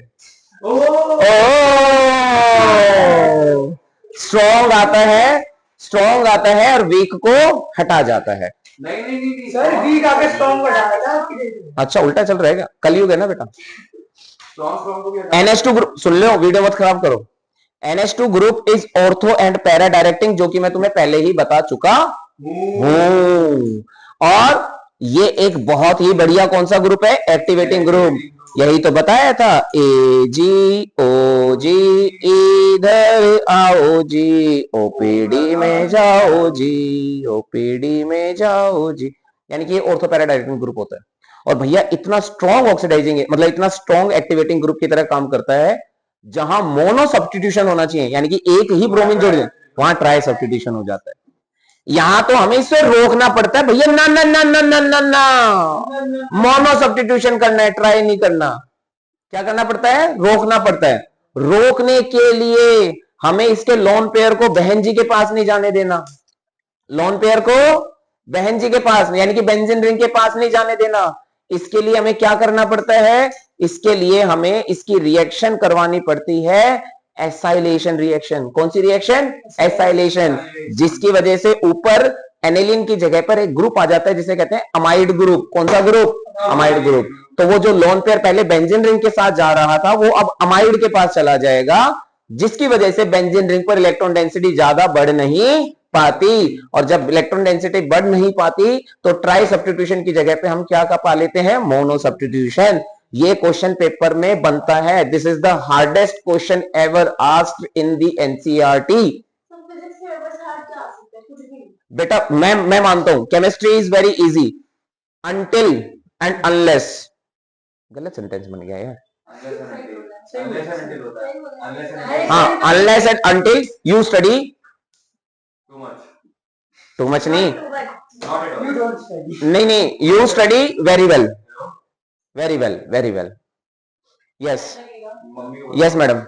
स्ट्रॉन्ग आता है, स्ट्रॉन्ग आता है और वीक को हटा जाता है। नहीं सर वीक आके स्ट्रॉन्ग बढ़ाएगा। अच्छा उल्टा चल रहेगा, कलयुग है ना बेटा। स्ट्रॉन्ग को भी NH2 ग्रुप, सुन लो वीडियो मत खराब करो। NH2 group is ortho and para directing, जो कि मैं तुम्हें पहले ही बता चुका हूं। और ये एक बहुत ही बढ़िया कौन सा ग्रुप है? Activating group. यही तो बताया था, AgO, इधर आओ जी, OPD में जाओ जी, OPD में जाओ जी। यानी कि ये ऑर्थो पैरा डायरेक्टिंग ग्रुप होता है। और भैया इतना स्ट्रॉन्ग ऑक्सीडाइजिंग है, मतलब इतना स्ट्रॉन्ग एक्टिवेटिंग ग्रुप की तरह काम करता है। जहां मोनो सब्स्टिट्यूशन होना चाहिए, यानी कि एक ही ब्रोमीन जोड़ दें, वहां ट्राई सब्स्टिट्यूशन हो जाता है। यहां तो हमें इसे रोकना पड़ता है भैया, ना ना ना ना ना ना ना, मोनो सब्स्टिट्यूशन करना है, ट्राई नहीं करना। क्या करना पड़ता है? रोकना पड़ता है। रोकने के लिए हमें इसके लोन पेयर को बहन जी के पास नहीं जाने देना, लोन पेयर को बहन जी के पास, यानी कि बेंजीन रिंग के पास नहीं जाने देना। इसके लिए हमें क्या करना पड़ता है? इसके लिए हमें इसकी रिएक्शन करवानी पड़ती है, एसाइलेशन रिएक्शन। कौन सी रिएक्शन? एसाइलेशन, जिसकी वजह से ऊपर एनिलीन की जगह पर एक ग्रुप आ जाता है जिसे कहते हैं अमाइड ग्रुप। कौन सा ग्रुप? Amide group. तो वो जो लोन पेयर पहले बेंजीन रिंग के साथ जा रहा था वो अब अमाइड के पास चला जाएगा, जिसकी वजह से बेंजीन रिंग पर इलेक्ट्रॉन डेंसिटी ज्यादा बढ़ नहीं पाती। और जब इलेक्ट्रॉन डेंसिटी बढ़ नहीं पाती तो ट्राई सब्स्टिट्यूशन की जगह पे हम क्या का पा लेते हैं? Mono substitution. ये क्वेश्चन पेपर में बनता है। This is the hardest question ever asked in the NCERT. बेटा मैं मानता हूं chemistry is very easy until and unless, गलत सेंटेंस बन गया यार। हाँ, unless and until you study too much नहीं, नहीं, you study very well, very well, very well. Yes yes madam,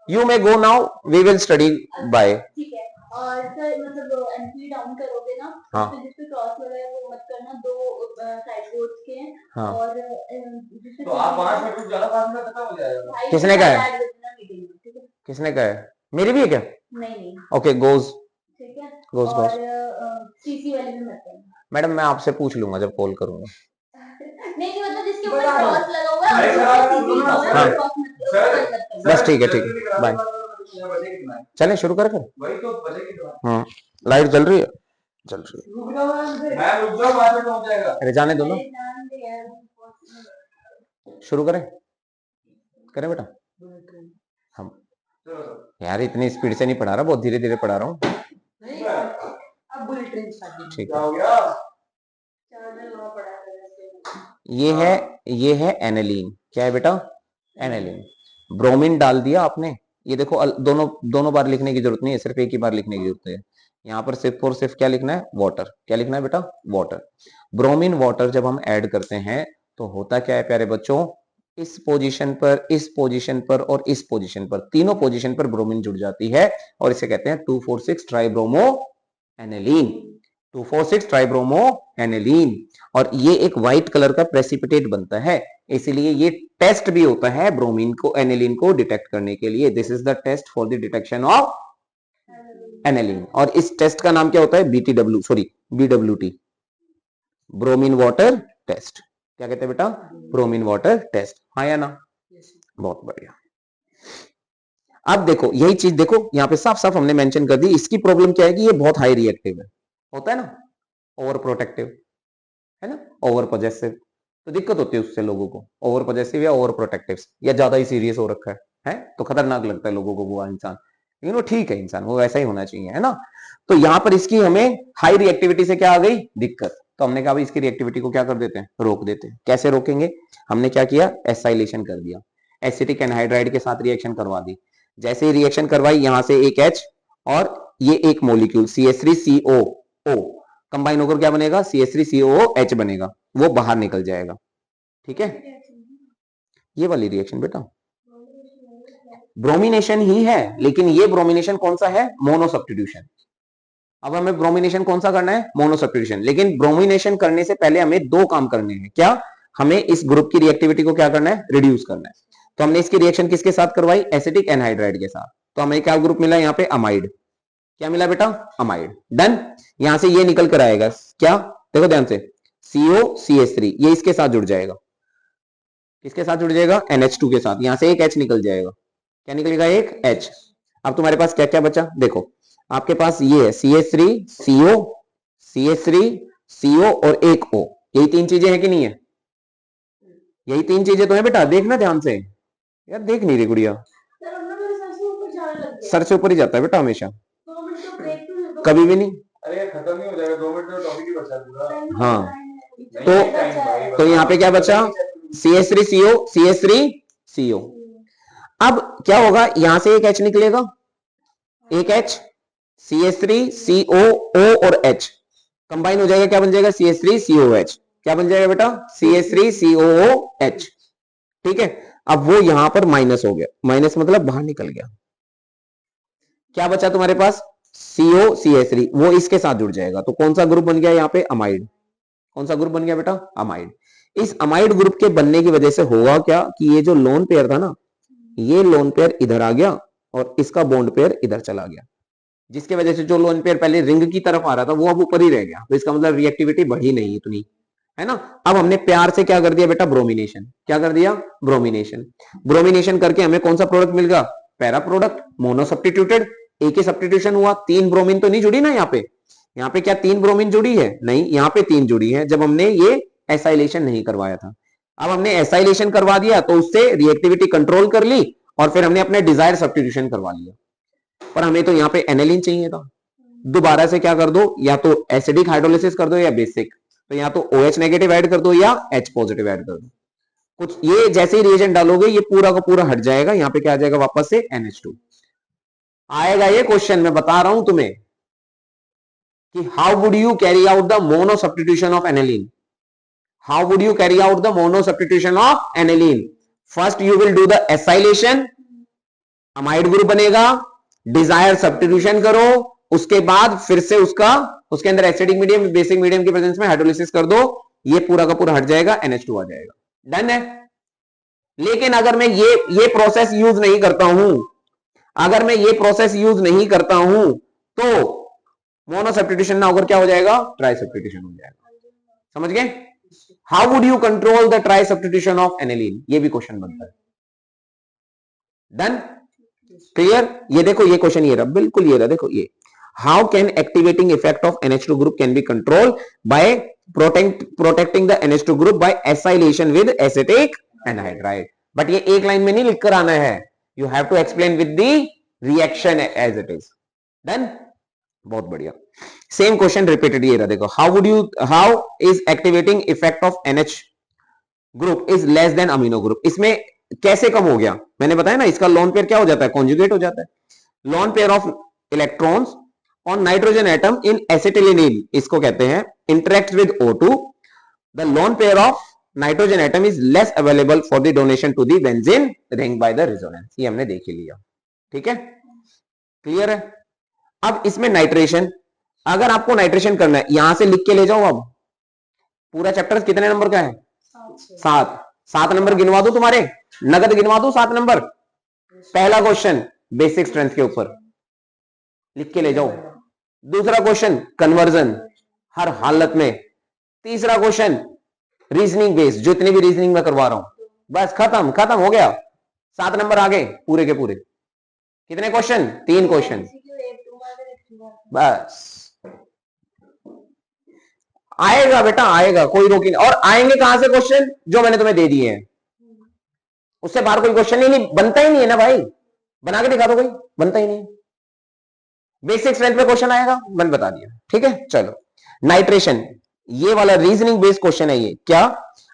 you may go now, we will study bye. ठीक है। और सर मतलब एंट्री डाउन करोगे ना, हाँ। तो जिस पे क्रॉस लगा है वो मत करना, दो साइड बोर्ड्स के हैं। हाँ। और तो आप 5 मिनट रुक जाना, 5 मिनट खत्म हो जाएगा। किसने कहा है? ऐड कर देना मीटिंग में, ठीक है? किसने कहा है? मेरी भी है क्या? नहीं, ओके गोज ठीक है। गोज और गोज। सीसी वाले में मत करना। मैडम मैं आपसे पूछ लूंगा जब कॉल करूंगा। नहीं मतलब जिसके ऊपर क्रॉस लगा हुआ है अरे उसके सर, ऊपर CC हाँ। लगा हुआ है, क्रॉस मत करो, सर, उसको मत करना। बस ठीक है, ठीक है, बाय। बजे कितना है? चले शुरू कर। वही तो बजे कितना? लाइट जल रही है, चल रही है। रुक जाओ मैम, मैं रुक जाऊं, 5 मिनट हो जाएगा। अरे जाने दो ना, अरे जान दे यार, शुरू करें, करें बेटा। हम चलो यार इतनी स्पीड से नहीं पढ़ा रहा, बहुत धीरे धीरे पढ़ा रहा हूँ। नहीं अब बुलेट ट्रेन स्टार्ट कीजिए। ठीक क्या है, हो गया? चार्जर लगा पड़ा है वैसे। ये है एनिलीन। क्या है बेटा? एनिलीन। ब्रोमीन डाल दिया आपने। ये देखो दोनों बार लिखने की जरूरत नहीं है, सिर्फ एक ही बार लिखने की जरूरत है। यहाँ पर सिर्फ और सिर्फ क्या लिखना है? वाटर। क्या लिखना है बेटा? वाटर। ब्रोमीन वाटर जब हम ऐड करते हैं तो होता क्या है प्यारे बच्चों, इस पोजीशन पर, इस पोजीशन पर और इस पोजीशन पर, तीनों पोजीशन पर ब्रोमीन जुड़ जाती है और इसे कहते हैं 2,4,6 ट्राइब्रोमो एनिलीन। 2,4,6 tribromo aniline. और ये एक व्हाइट कलर का प्रेसिपिटेट बनता है, इसलिए ये टेस्ट भी होता है ब्रोमीन को, एनिलीन को डिटेक्ट करने के लिए। This is the test for the detection of aniline. और इस टेस्ट का नाम क्या होता है? BWT, bromine water test. क्या कहते हैं बेटा? Bromine water test. हाँ या ना? बहुत बढ़िया। अब देखो यही चीज देखो, यहाँ पे साफ साफ हमने मेंशन कर दी। इसकी प्रॉब्लम क्या है कि ये बहुत हाई रिएक्टिव है, होता है ना, ओवर प्रोटेक्टिव है ना, ओवर पॉजेसिव। तो दिक्कत होती है उससे लोगों को, ओवर पॉजेसिव या ओवर प्रोटेक्टिव या ज्यादा ही सीरियस हो रखा है तो खतरनाक लगता है लोगों को वो इंसान, लेकिन वो ठीक है इंसान, वो वैसा ही होना चाहिए, है ना। तो यहां पर इसकी हमें हाई रिएक्टिविटी से क्या आ गई, दिक्कत। तो हमने कहा इसकी रिएक्टिविटी को क्या कर देते हैं, रोक देते हैं। कैसे रोकेंगे, हमने क्या किया, एसाइलेशन कर दिया, एसिटिक एनहाइड्राइड के साथ रिएक्शन करवा दी। जैसे ही रिएक्शन करवाई, यहां से एक H और ये एक मोलिक्यूल CH3COO कंबाइन होकर क्या बनेगा, CH3COOH बनेगा, वो बाहर निकल जाएगा। ठीक है, ये वाली रिएक्शन बेटा ब्रोमिनेशन ही है, लेकिन ये ब्रोमिनेशन कौन सा है, मोनो सब्स्टिट्यूशन। अब हमें ब्रोमिनेशन कौन सा करना है, मोनो सब्स्टिट्यूशन। लेकिन ब्रोमिनेशन करने से पहले हमें दो काम करने हैं। क्या, हमें इस ग्रुप की रिएक्टिविटी को क्या करना है, रिड्यूस करना है। तो हमने इसकी रिएक्शन किसके साथ करवाई, एसिटिक एनहाइड्राइड के साथ। तो हमें क्या ग्रुप मिला यहाँ पे, अमाइड। क्या मिला बेटा, अमाइड। डन। यहां से ये निकल कर आएगा क्या, देखो ध्यान से, COCH3 ये इसके साथ जुड़ जाएगा, किसके साथ जुड़ जाएगा, NH2 के साथ। यहां से एक H निकल जाएगा, क्या निकलेगा, एक H। अब तुम्हारे पास क्या क्या बचा, देखो आपके पास ये है CH3CO और एक O, यही तीन चीजें हैं कि नहीं है, यही तीन चीजें तो है बेटा, देखना ध्यान से, यार देख नहीं रही गुड़िया, सर अब ना मेरे सर से ऊपर जाने लग गया। सर से ऊपर ही जाता है बेटा हमेशा, 2 मिनट का ब्रेक तो दे दो। कभी भी नहीं। अरे ये खत्म नहीं हो जाएगा, 2 मिनट में टॉपिक ही बचा दूंगा। हाँ, नहीं, तो यहाँ पे क्या बचा, CH3CO। अब क्या होगा, यहां से एक H निकलेगा, एक H, CH3COO और H कंबाइन हो जाएगा, क्या बन जाएगा, CH3COH। क्या बन जाएगा बेटा, CH3COOH। ठीक है, अब वो यहां पर माइनस हो गया, माइनस मतलब बाहर निकल गया। क्या बचा तुम्हारे पास, COCH3, वो इसके साथ जुड़ जाएगा। तो कौन सा ग्रुप बन गया यहाँ पे, अमाइड। कौन सा ग्रुप बन गया बेटा, अमाइड। इस अमाइड ग्रुप के बनने की वजह से होगा क्या, कि ये जो लोन पेयर था ना, ये लोन पेयर इधर आ गया और इसका बॉन्ड पेयर इधर चला गया, जिसकी वजह से जो लोन पेयर पहले रिंग की तरफ आ रहा था वो अब ऊपर ही रह गया। तो इसका मतलब रिएक्टिविटी बढ़ी नहीं इतनी, है ना। अब हमने प्यार से क्या कर दिया बेटा, ब्रोमिनेशन। क्या कर दिया, ब्रोमिनेशन। ब्रोमिनेशन करके हमें कौन सा प्रोडक्ट मिल गया, पैरा प्रोडक्ट, मोनो सब्स्टिट्यूटेड। एक ही सब्स्टिट्यूशन हुआ, तीन ब्रोमीन तो नहीं जुड़ी ना यहाँ पे, यहाँ पे क्या तीन ब्रोमीन जुड़ी है, नहीं, यहाँ पे तीन जुड़ी है, जब हमने ये एसाइलेशन नहीं करवाया था। अब हमने एसाइलेशन करवा दिया तो उससे रिएक्टिविटी कंट्रोल कर ली और फिर हमने अपने डिजायर सब्स्टिट्यूशन करवा लिया। पर हमें तो यहाँ पे एनेलिन चाहिए था, दोबारा से क्या कर दो, या तो एसिडिक हाइड्रोलिसिस कर दो या बेसिक। तो या तो OH नेगेटिव ऐड कर दो या H पॉजिटिव ऐड कर दो। कुछ ये जैसे ही रिएजेंट डालोगे ये पूरा का पूरा हट जाएगा, यहाँ पे क्या आ जाएगा, वापस से NH2 आएगा। ये क्वेश्चन मैं बता रहा हूं तुम्हें कि how would you carry out the mono substitution of एनेलिन, how would you carry out the mono substitution of एनेलिन। First you will do the acylation, amide group बनेगा, डिजायर सब्स्टिट्यूशन करो, उसके बाद फिर से उसके अंदर एसिडिक मीडियम बेसिक मीडियम की presence में हाइड्रोलिसिस कर दो, ये पूरा का पूरा हट जाएगा, NH2 आ जाएगा। डन है। लेकिन अगर मैं ये प्रोसेस यूज नहीं करता हूं, अगर मैं ये प्रोसेस यूज नहीं करता हूं तो मोनो सब्स्टिट्यूशन ना होकर क्या हो जाएगा, ट्राई सब्स्टिट्यूशन हो जाएगा। समझ गए। How would you control the try substitution of aniline, ये भी क्वेश्चन बनता है। Done, clear. ये देखो ये क्वेश्चन ये रहा, बिल्कुल ये रहा, देखो ये, how can activating effect of NH2 group can be control by protecting the NH2 group by acylation with acetic anhydride. But ये एक लाइन में नहीं लिखकर आना है, you have to explain with the reaction as it is. Done, बहुत बढ़िया। सेम क्वेश्चन रिपीटेड ये रहा, देखो, how is activating effect of NH group is less than amino group. इसमें कैसे कम हो गया, मैंने बताया ना, इसका लोन पेयर क्या हो जाता है, कॉन्जुगेट हो जाता है। Lone pair of electrons on nitrogen atom in acetylene, इसको कहते हैं, interact with O2, the lone pair of nitrogen atom is less available for the donation to the benzene ring by the resonance. ये हमने देख ही लिया, ठीक है, clear है। अब इसमें नाइट्रेशन, अगर आपको नाइट्रेशन करना है, यहां से लिख के ले जाओ। अब पूरा चैप्टर कितने नंबर का है, 7। 7 नंबर गिनवा दो, तुम्हारे नगद गिनवा दो 7 नंबर। पहला क्वेश्चन बेसिक स्ट्रेंथ के ऊपर लिख के ले जाओ। दूसरा क्वेश्चन कन्वर्जन हर हालत में। तीसरा क्वेश्चन रीजनिंग बेस्ड, जो इतने भी रीजनिंग में करवा रहा हूं, बस खत्म खत्म हो गया। 7 नंबर आ गए पूरे के पूरे। कितने क्वेश्चन, 3 क्वेश्चन बस। आएगा बेटा, आएगा, कोई रोक नहीं। और आएंगे कहां से क्वेश्चन? जो मैंने तुम्हें दे दिए हैं, उससे बाहर कोई क्वेश्चन ही नहीं बनता, ही नहीं है ना भाई। बना के दिखा दो कोई, बनता ही नहीं। बेसिक स्ट्रेंथ में क्वेश्चन आएगा, मैंने बता दिया, ठीक है। चलो नाइट्रेशन, ये वाला रीजनिंग बेस्ड क्वेश्चन है ये। क्या?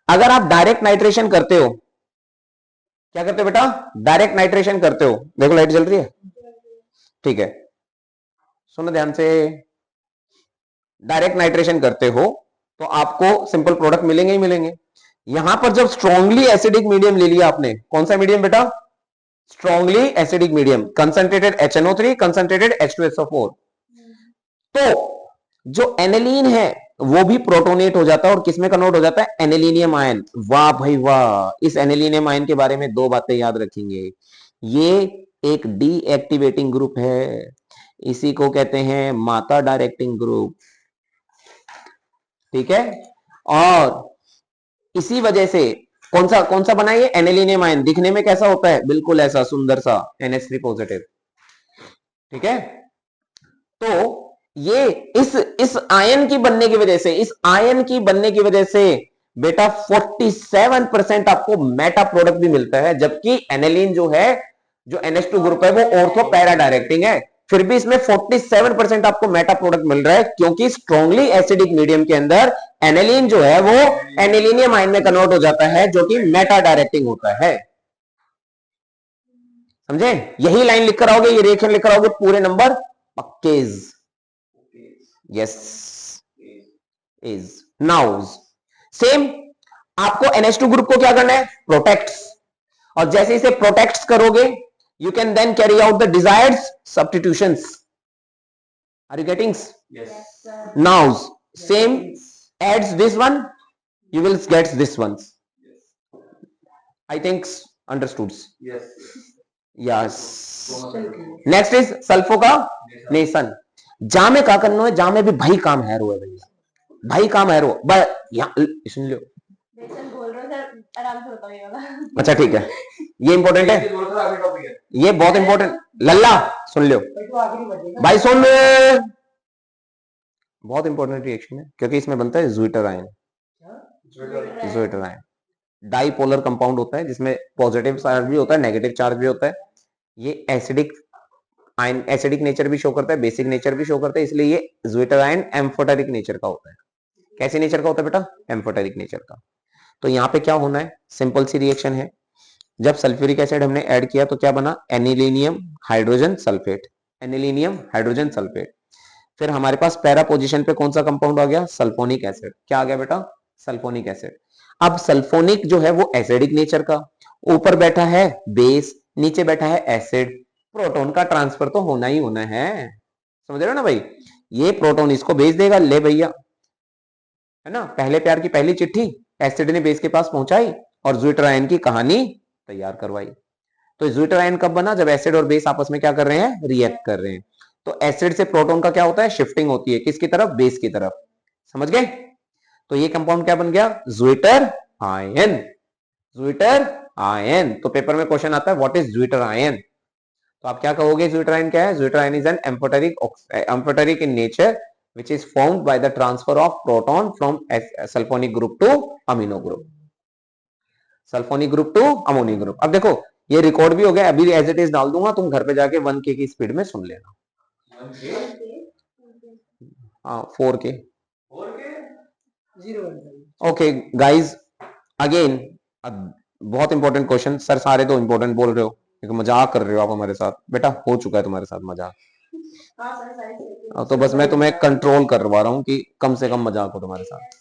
अगर आप डायरेक्ट नाइट्रेशन करते हो, क्या करते हो बेटा? डायरेक्ट नाइट्रेशन करते हो, देखो लाइट जल रही है, ठीक है, सुनो ध्यान से। डायरेक्ट नाइट्रेशन करते हो तो आपको सिंपल प्रोडक्ट मिलेंगे ही मिलेंगे। यहां पर जब स्ट्रांगली एसिडिक मीडियम ले लिया आपने, कौन सा मीडियम बेटा? Strongly acidic medium, concentrated HNO3, concentrated H2SO4, तो जो एनिलीन है वो भी प्रोटोनेट हो जाता है और किसमें कन्वर्ट हो जाता है? Anilinium ion. वाह भाई वाह, इस एनिलीनियम आयन के बारे में दो बातें याद रखेंगे। ये एक डीएक्टिवेटिंग ग्रुप है, इसी को कहते हैं माता डायरेक्टिंग ग्रुप, ठीक है। और इसी वजह से कौन सा बना? ये एनिलीनियम आयन। दिखने में कैसा होता है? बिल्कुल ऐसा सुंदर सा NH3 पॉजिटिव, ठीक है। तो ये इस आयन की बनने की वजह से, इस आयन की बनने की वजह से बेटा 47% आपको मेटा प्रोडक्ट भी मिलता है, जबकि एनिलीन जो है, जो NH2 ग्रुप है, वो ऑर्थो पैरा डायरेक्टिंग है, फिर भी इसमें 47% आपको मेटा प्रोडक्ट मिल रहा है, क्योंकि स्ट्रांगली एसिडिक मीडियम के अंदर एनिलीन जो है वो एनिलीनियम आयन में कन्वर्ट हो जाता है, जो कि मेटा डायरेक्टिंग होता है। समझे? यही लाइन लिख कर आओगे, ये रिएक्शन लिख कर आओगे, पूरे number package. Yes, is now same आपको NH2 ग्रुप को क्या करना है? प्रोटेक्ट्स, और जैसे इसे प्रोटेक्ट्स करोगे, you can then carry out the desired substitutions. Are you getting? Yes. Now same adds this one, you will get this one. I think understood. Yes. Yes. Next is sulfocaneation. जा में क्या करना है? जा में भी भाई काम है रो है भैया, भाई काम है रो। यहाँ सुन लो, बेसन बोल रहे हो सर, आराम से बताओ ये वाला। अच्छा ठीक है, ये इंपॉर्टेंट है, ये बहुत इंपॉर्टेंट। लल्ला सुन लो तो आखिरी बचेगा। भाई, सुन लो, बहुत इंपॉर्टेंट रिएक्शन है, क्योंकि इसमें बनता है zwitter ion. ज़्विटर ion dipolar compound होता है, जिसमें पॉजिटिव चार्ज भी होता है, नेगेटिव चार्ज भी होता है। ये एसिडिक आयन, एसिडिक नेचर भी शो करता है, बेसिक नेचर भी शो करता है, इसलिए ये ज़्विटर आयन एम्फोटेरिक नेचर का होता है। कैसे नेचर का होता है बेटा? एम्फोटेरिक नेचर का। तो यहाँ पे क्या होना है? सिंपल सी रिएक्शन है। जब सल्फ्यूरिक एसिड हमने ऐड किया तो क्या बना? Anilinium hydrogen sulphate, anilinium hydrogen sulphate. फिर हमारे पास पैरा पोजीशन पे कौन सा कंपाउंड आ गया? Sulphonic acid. क्या आ गया बेटा? Sulphonic acid. अब सल्फोनिक जो है वो एसिडिक नेचर का, ऊपर बैठा है बेस, नीचे बैठा है एसिड, प्रोटॉन का ट्रांसफर तो होना ही होना है, समझ रहे हो ना भाई? ये प्रोटॉन इसको भेज देगा, ले भैया, है ना, पहले प्यार की पहली चिट्ठी एसिड ने बेस के पास पहुंचाई और ज़्विटर आयन की कहानी तैयार करवाई। तो ज़्विटर आयन कब बना? जब एसिड और बेस आपस में क्या कर रहे हैं? रिएक्ट कर रहे हैं। तो एसिड से प्रोटॉन का क्या होता है? शिफ्टिंग होती है, किसकी तरफ? बेस की तरफ, समझ गए? तो ये कंपाउंड क्या बन गया? ज़्विटर आयन। ज़्विटर आयन। तो पेपर में क्वेश्चन आता है व्हाट इज ज़्विटर आयन, तो आप क्या कहोगे? ज़्विटर आयन क्या है? Zwitter ion is an amphoteric in nature which is formed by the transfer of proton from sulfonic group to amino group, sulphonic group to ammonic group. अब देखो ये रिकॉर्ड भी हो गया, अभी एज इट इज डाल दूंगा, तुम घर पे जाके 1K की स्पीड में सुन लेना। हाँ 4K। ओके गाइज, अगेन बहुत इंपॉर्टेंट क्वेश्चन। सर सारे तो इंपॉर्टेंट बोल रहे हो, एक मजाक कर रहे हो आप हमारे साथ। बेटा हो चुका है तुम्हारे साथ मजाक, तो बस मैं तुम्हें कंट्रोल करवा रहा हूँ कि कम से कम मजाक हो तुम्हारे साथ।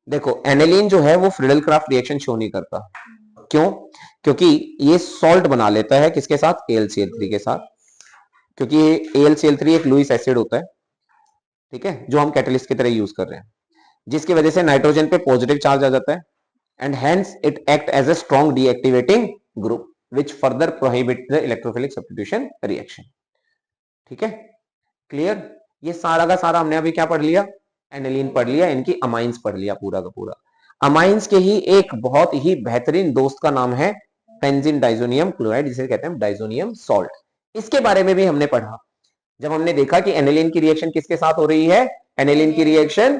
देखो एनिलीन जो है वो फ्रीडल क्राफ्ट रिएक्शन शो नहीं करता, क्यों? क्योंकि ये सॉल्ट बना लेता है किसके साथ? AlCl3 के साथ, क्योंकि AlCl3 एक लुईस एसिड होता है, ठीक है, जो हम कैटलिस्ट की तरह यूज कर रहे हैं, जिसकी वजह से नाइट्रोजन पे पॉजिटिव चार्ज आ जाता है and hence it act as a strong deactivating group which further prohibit the electrophilic substitution reaction. ठीक है, क्लियर? ये सारा का सारा हमने अभी क्या पढ़ लिया? एनिलीन पढ़ लिया, इनकी अमाइंस पढ़ लिया पूरा का पूरा। अमाइंस के ही एक बहुत ही बेहतरीन दोस्त का नाम है बेंजीन डाइजोनियम क्लोराइड, जिसे कहते हैं डाइजोनियम सॉल्ट। इसके बारे में भी हमने पढ़ा जब हमने देखा कि एनिलीन की रिएक्शन किसके साथ हो रही है? एनिलीन की रिएक्शन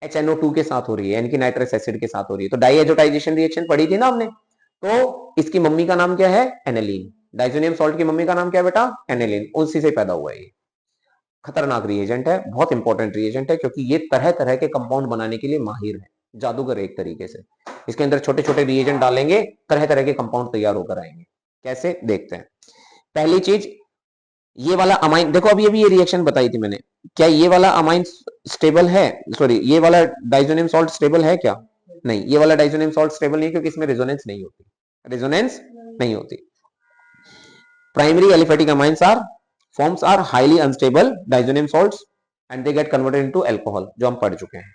HNO2 के साथ हो रही है, यानी कि नाइट्रस एसिड के साथ हो रही है। तो डाइएजोटाइजेशन रिएक्शन पढ़ी थी ना हमने, तो इसकी मम्मी का नाम क्या है? एनिलीन। डाइजोनियम सॉल्ट की मम्मी का नाम क्या है बेटा? एनिलीन। उसी से पैदा हुआ है ये। खतरनाक रिएजेंट है, बहुत इंपॉर्टेंट रिएजेंट है, क्योंकि ये तरह तरह के कंपाउंड बनाने के लिए माहिर है, जादूगर एक तरीके से। इसके अंदर छोटे छोटे रिएजेंट डालेंगे, तरह तरह के कंपाउंड तैयार होकर आएंगे। कैसे, देखते हैं। पहली चीज, ये वाला अमाइन देखो, अभी ये रिएक्शन बताई थी मैंने, क्या ये वाला अमाइन स्टेबल है? सॉरी, ये वाला डाइजोनियम सॉल्ट स्टेबल है क्या? नहीं, ये वाला डाइजोनियम सॉल्ट स्टेबल नहीं है, क्योंकि इसमें रेजोनेंस नहीं होती, रेजोनेंस नहीं होती। Primary aliphatic amines are forms are highly unstable diazonium salts and they get converted into alcohol, जो हम पढ़ चुके हैं।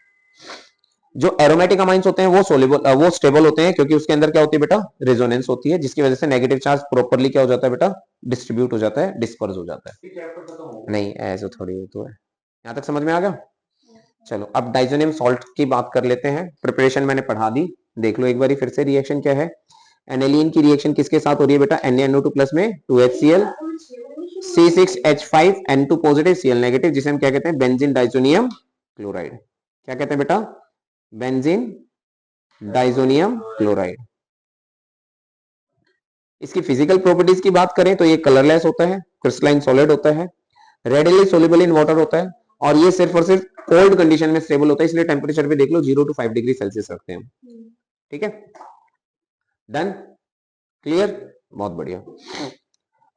जो एरोमेटिक अमाइंस होते हैं वो सोल्युबल, वो स्टेबल होते हैं, क्योंकि उसके अंदर क्या होती है बेटा? रेजोनेंस होती है, जिसकी वजह से नेगेटिव चार्ज प्रॉपर्ली क्या हो जाता है बेटा? डिस्ट्रीब्यूट हो जाता है, डिस्पर्स हो जाता है। नहीं, ऐसे थोड़ी होता है। यहां तक समझ में आ गया? चलो, अब डाइजोनियम सॉल्ट की बात कर लेते हैं। प्रिपरेशन मैंने पढ़ा दी, देख लो एक बार फिर से। रिएक्शन क्या है? एनिलीन की रिएक्शन किसके साथ हो रही है बेटा? NaNO2 प्लस में 2HCl C6H5N2 positive Cl negative, जिसे हम क्या कहते हैं? Benzene diazonium chloride. क्या कहते हैं बेटा? Benzene diazonium chloride. इसकी फिजिकल प्रॉपर्टीज की बात करें तो ये कलरलेस होता है, क्रिस्टलाइन सॉलिड होता है, रेडिली सोल्युबल इन वाटर होता है, और ये सिर्फ और सिर्फ कोल्ड कंडीशन में स्टेबल होता है। इसलिए टेम्परेचर पे देख लो 0 to 5 डिग्री सेल्सियस रखते हैं। ठीक है, डन, क्लियर, बहुत बढ़िया।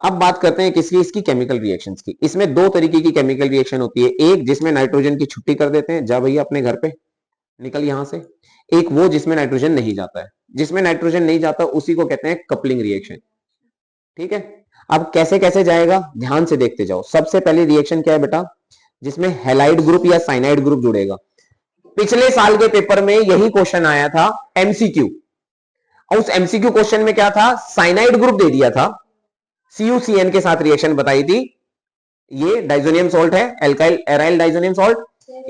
अब बात करते हैं किसकी? इसकी केमिकल रिएक्शंस की। इसमें दो तरीके की केमिकल रिएक्शन होती है, एक जिसमें नाइट्रोजन की छुट्टी कर देते हैं, जा भैया अपने घर पे, निकल यहां से। एक वो जिसमें नाइट्रोजन नहीं जाता है। जिसमें नाइट्रोजन नहीं जाता उसी को कहते हैं कपलिंग रिएक्शन। ठीक है, अब कैसे कैसे जाएगा ध्यान से देखते जाओ। सबसे पहले रिएक्शन क्या है बेटा? जिसमें हैलाइड ग्रुप या साइनाइड ग्रुप जुड़ेगा। पिछले साल के पेपर में यही क्वेश्चन आया था, एमसीक्यू। और उस एमसीक्यू क्वेश्चन में क्या था? साइनाइड ग्रुप दे दिया था, CuCN के साथ रिएक्शन बताई थी। ये डाइजोनियम सॉल्ट है, एल्काइल एराइल डाइजोनियम सॉल्ट।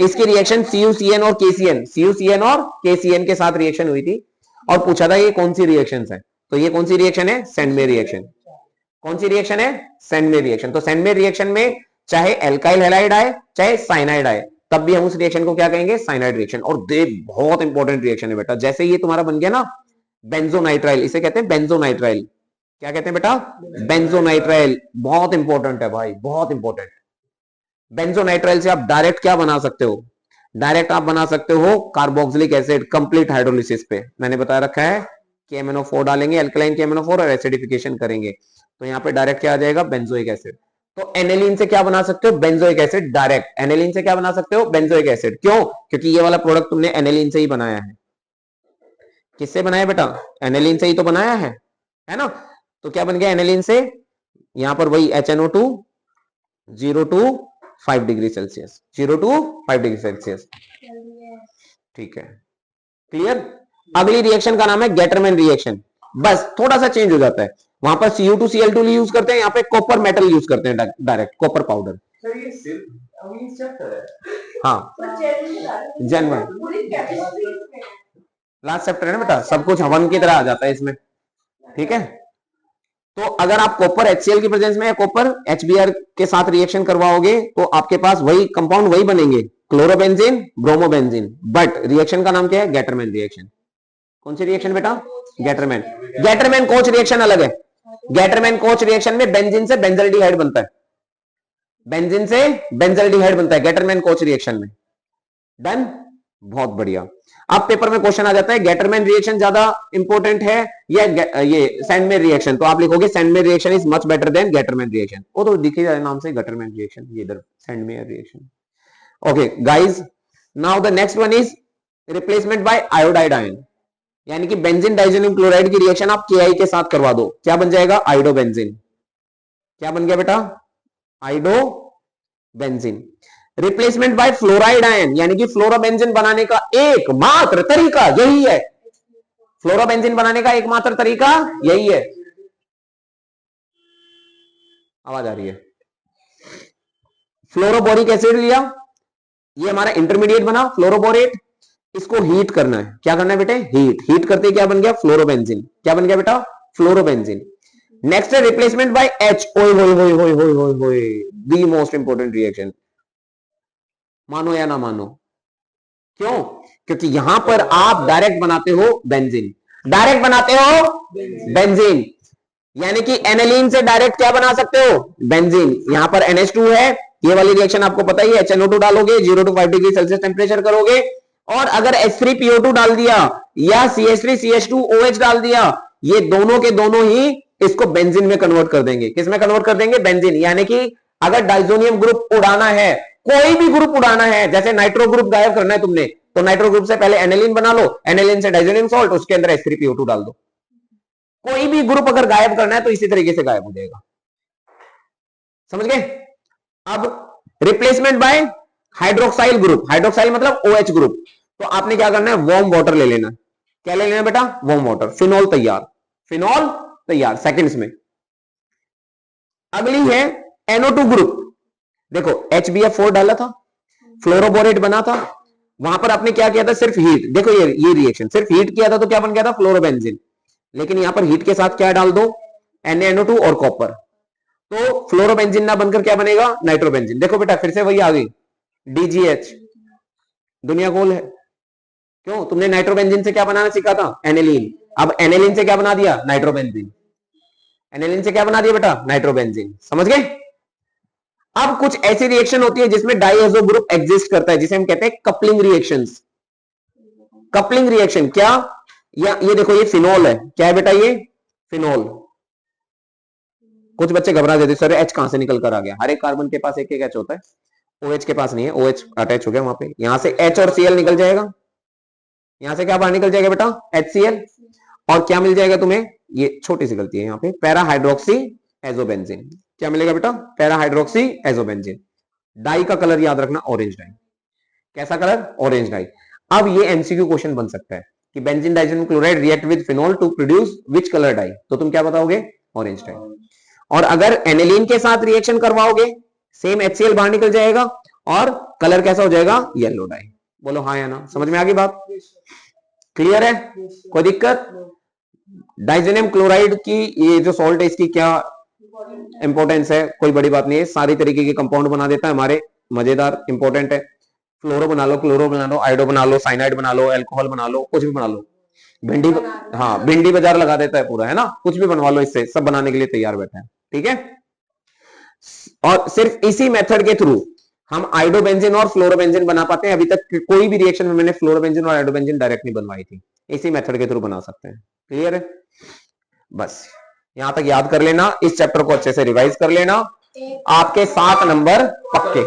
इसकी रिएक्शन CuCN और KCN के साथ रिएक्शन हुई थी, और पूछा था ये कौन सी रिएक्शन है? तो ये कौन सी रिएक्शन है? सेंडमे रिएक्शन। कौन सी रिएक्शन है? सेंडमे रिएक्शन। तो सेंडमे रिएक्शन में चाहे एल्काइल हैलाइड आए चाहे साइनाइड आए, तब भी हम उस रिएक्शन को क्या कहेंगे? Cyanide reaction. और दे बहुत इंपॉर्टेंट रिएक्शन है बेटा। जैसे ये तुम्हारा बन गया ना बेंजोनाइट्राइल, इसे कहते हैं बेंजोनाइट्राइल। क्या कहते हैं बेटा? बेंजोनाइट्राइल। बहुत इंपॉर्टेंट है भाई, बहुत इंपॉर्टेंट। बेंजोनाइट्राइल से आप डायरेक्ट क्या बना सकते हो? डायरेक्ट आप बना सकते हो कार्बोक्सिलिक एसिड, कंप्लीट हाइड्रोलिसिस पे। मैंने बता रखा है कि MnO4 डालेंगे, अल्कलाइन KMnO4, और एसिडिफिकेशन करेंगे, तो यहाँ पे डायरेक्ट क्या आ जाएगा? Benzoic acid. तो एनिलीन से क्या बना सकते हो? Benzoic acid direct. एनिलीन से क्या बना सकते हो? Benzoic acid. क्यों? क्योंकि ये वाला प्रोडक्ट तुमने एनिलीन से ही बनाया है। किससे बनाया बेटा? एनिलीन से ही तो बनाया है ना? तो क्या बन गया एनिलीन से? यहां पर वही HNO2 0 to 5 degree Celsius, 0 to 5 degree Celsius. ठीक है, क्लियर। अगली रिएक्शन का नाम है गेटरमैन रिएक्शन। बस थोड़ा सा चेंज हो जाता है, वहां पर Cu2Cl2 यूज करते हैं, यहाँ पे कॉपर मेटल यूज करते हैं, डायरेक्ट कॉपर पाउडर। सर ये सिर्फ अभी चैप्टर है। हाँ, जनवन लास्ट चैप्टर है ना बेटा, सब कुछ हवन की तरह आ जाता है इसमें। ठीक है, तो अगर आप कॉपर HCl की प्रेजेंस में कॉपर HBr के साथ रिएक्शन करवाओगे तो आपके पास वही कंपाउंड वही बनेंगे, क्लोरोबेंजीन ब्रोमोबेंजीन। बट रिएक्शन का नाम क्या है? Gattermann reaction. कौन सी रिएक्शन बेटा? गेटरमैन। गेटरमैन कोच रिएक्शन अलग है। गेटरमैन कोच रिएक्शन में बेंजीन से बेंजल्डिहाइड बनता है, बेंजीन से बेंजल्डिहाइड बनता है गेटरमैन कोच रिएक्शन में। डन, बहुत बढ़िया। अब पेपर में क्वेश्चन आ जाता है गेटरमैन रिएक्शन ज्यादा इंपॉर्टेंट है या ये सैंडमेयर रिएक्शन? तो आप लिखोगे Sandmeyer reaction is much better than Gattermann reaction. वो तो दिख ही जाए नाम से, गेटरमैन रिएक्शन, ये इधर Sandmeyer reaction. Okay guys, now the next one is replacement bye iodide ion, यानी कि बेंजीन डाइजोनियम क्लोराइड की रिएक्शन आप KI के साथ करवा दो, क्या बन जाएगा? आयोडोबेंजीन। क्या बन गया बेटा? Iodobenzene. Replacement bye fluoride ion, यानी कि फ्लोरोबेंजीन बनाने का एकमात्र तरीका यही है। फ्लोरोबेंजीन बनाने का एकमात्र तरीका यही है। आवाज आ रही है? फ्लोरोबोरिक एसिड लिया, ये हमारा इंटरमीडिएट बना फ्लोरोबोरेट, इसको हीट करना है। क्या करना है बेटे? हीट करते क्या बन गया? फ्लोरोबेंजीन। क्या बन गया बेटा? फ्लोरोबेंजीन। नेक्स्ट है replacement bye H। The most important reaction, मानो या ना मानो, क्यों? क्योंकि यहां पर आप डायरेक्ट बनाते हो बेंजीन, डायरेक्ट बनाते हो बेंजीन, यानी कि एनालीन से डायरेक्ट क्या बना सकते हो? बेंजीन। यहां पर NH2 है, ये वाली रिएक्शन आपको पता ही है, HNO2 डालोगे, 0 to 5 डिग्री सेल्सियस टेम्परेचर करोगे, और अगर H3PO2 डाल दिया या CH3CH2OH डाल दिया, ये दोनों के दोनों ही इसको बेंजीन में कन्वर्ट कर देंगे। किस में कन्वर्ट कर देंगे? बेंजीन। यानी कि अगर डाइजोनियम ग्रुप उड़ाना है, कोई भी ग्रुप उड़ाना है, जैसे नाइट्रो ग्रुप गायब करना है तुमने, तो नाइट्रो ग्रुप से पहले एनालिन बना लो, एनालिन से डाइजोनियम सॉल्ट, उसके अंदर H3PO2 डाल दो। कोई भी ग्रुप अगर गायब करना है तो इसी तरीके से गायब हो जाएगा। समझ गए? अब replacement bye hydroxyl group, hydroxyl मतलब OH ग्रुप, तो आपने क्या करना है? वार्म वाटर ले लेना। क्या ले लेना बेटा? Warm water. फिनॉल तैयार, फिनॉल तैयार सेकंड्स में। अगली है NO2 ग्रुप। देखो HBF4 डाला था, फ्लोरोबोरेट बना था, वहां पर आपने क्या किया था? सिर्फ हीट। देखो ये रिएक्शन सिर्फ हीट किया था तो क्या बन गया था? फ्लोरोबेंजीन। लेकिन यहां पर हीट के साथ क्या डाल दो? NaNO2 और कॉपर, तो फ्लोरोबेंजीन ना बनकर क्या बनेगा? नाइट्रोबेंजीन। देखो बेटा फिर से वही आ गई, DGH, दुनिया गोल है। क्यों? तुमने नाइट्रोबेंजीन से क्या बनाना सीखा था? एनेलीन। अब एनेलीन से क्या बना दिया? नाइट्रोबेंजीन। एनेलीन से क्या बना दिया बेटा? नाइट्रोबेंजीन। समझ गए? अब कुछ ऐसी रिएक्शन होती है जिसमें डाइएजो ग्रुप एग्जिस्ट करता है, जिसे हम कहते हैं कपलिंग रिएक्शंस। कपलिंग रिएक्शन क्या? या ये देखो, ये फिनॉल है। क्या है बेटा? ये फिनॉल। कुछ बच्चे घबरा देते, सर H कहां से निकल कर आ गया? हर एक कार्बन के पास एक एक H होता है, OH के पास नहीं है, OH अटैच हो गया वहां पे। यहां से H और Cl निकल जाएगा, यहां से क्या बाहर निकल जाएगा बेटा? HCl, और क्या मिल जाएगा तुम्हें? ये छोटी सी गलती है यहाँ पे, पैरा हाइड्रोक्सी एजोबेंजीन। क्या मिलेगा बेटा? Para hydroxy azobenzene. डाई का कलर याद रखना, ऑरेंज डाई। कैसा कलर? Orange dye. अब ये एमसीक्यू क्वेश्चन बन सकता है कि benzene diazonium chloride react with phenol to produce which colour dye, तो तुम क्या बताओगे? Orange dye. और अगर एनिलीन के साथ रिएक्शन करवाओगे, सेम HCl बाहर निकल जाएगा और कलर कैसा हो जाएगा? Yellow die. बोलो हाँ या ना? समझ में आ गई बात? क्लियर है? कोई दिक्कत? डाइजेनियम क्लोराइड की ये जो सॉल्ट है, इसकी क्या इंपॉर्टेंस है? कोई बड़ी बात नहीं है, सारी तरीके के कंपाउंड बना देता है हमारे, मजेदार, इंपॉर्टेंट है। फ्लोरो बना लो, क्लोरो बना लो, आयोडो बना लो, साइनाइड बना लो, अल्कोहल बना लो, कुछ भी बना लो। भिंडी, हाँ भिंडी बाजार लगा देता है पूरा, है ना? कुछ भी बनवा लो इससे, सब बनाने के लिए तैयार बैठा है। ठीक है? और सिर्फ इसी मेथड के थ्रू हम आइडोबेंजीन और फ्लोरोबेंजीन बना पाते हैं। अभी तक कोई भी रिएक्शन में मैंने फ्लोरोबेंजीन और आइडोबेंजीन डायरेक्ट नहीं बनवाई थी, इसी मेथड के थ्रू बना सकते हैं। क्लियर है? बस यहां तक याद कर लेना, इस चैप्टर को अच्छे से रिवाइज कर लेना, आपके 7 नंबर पक्के।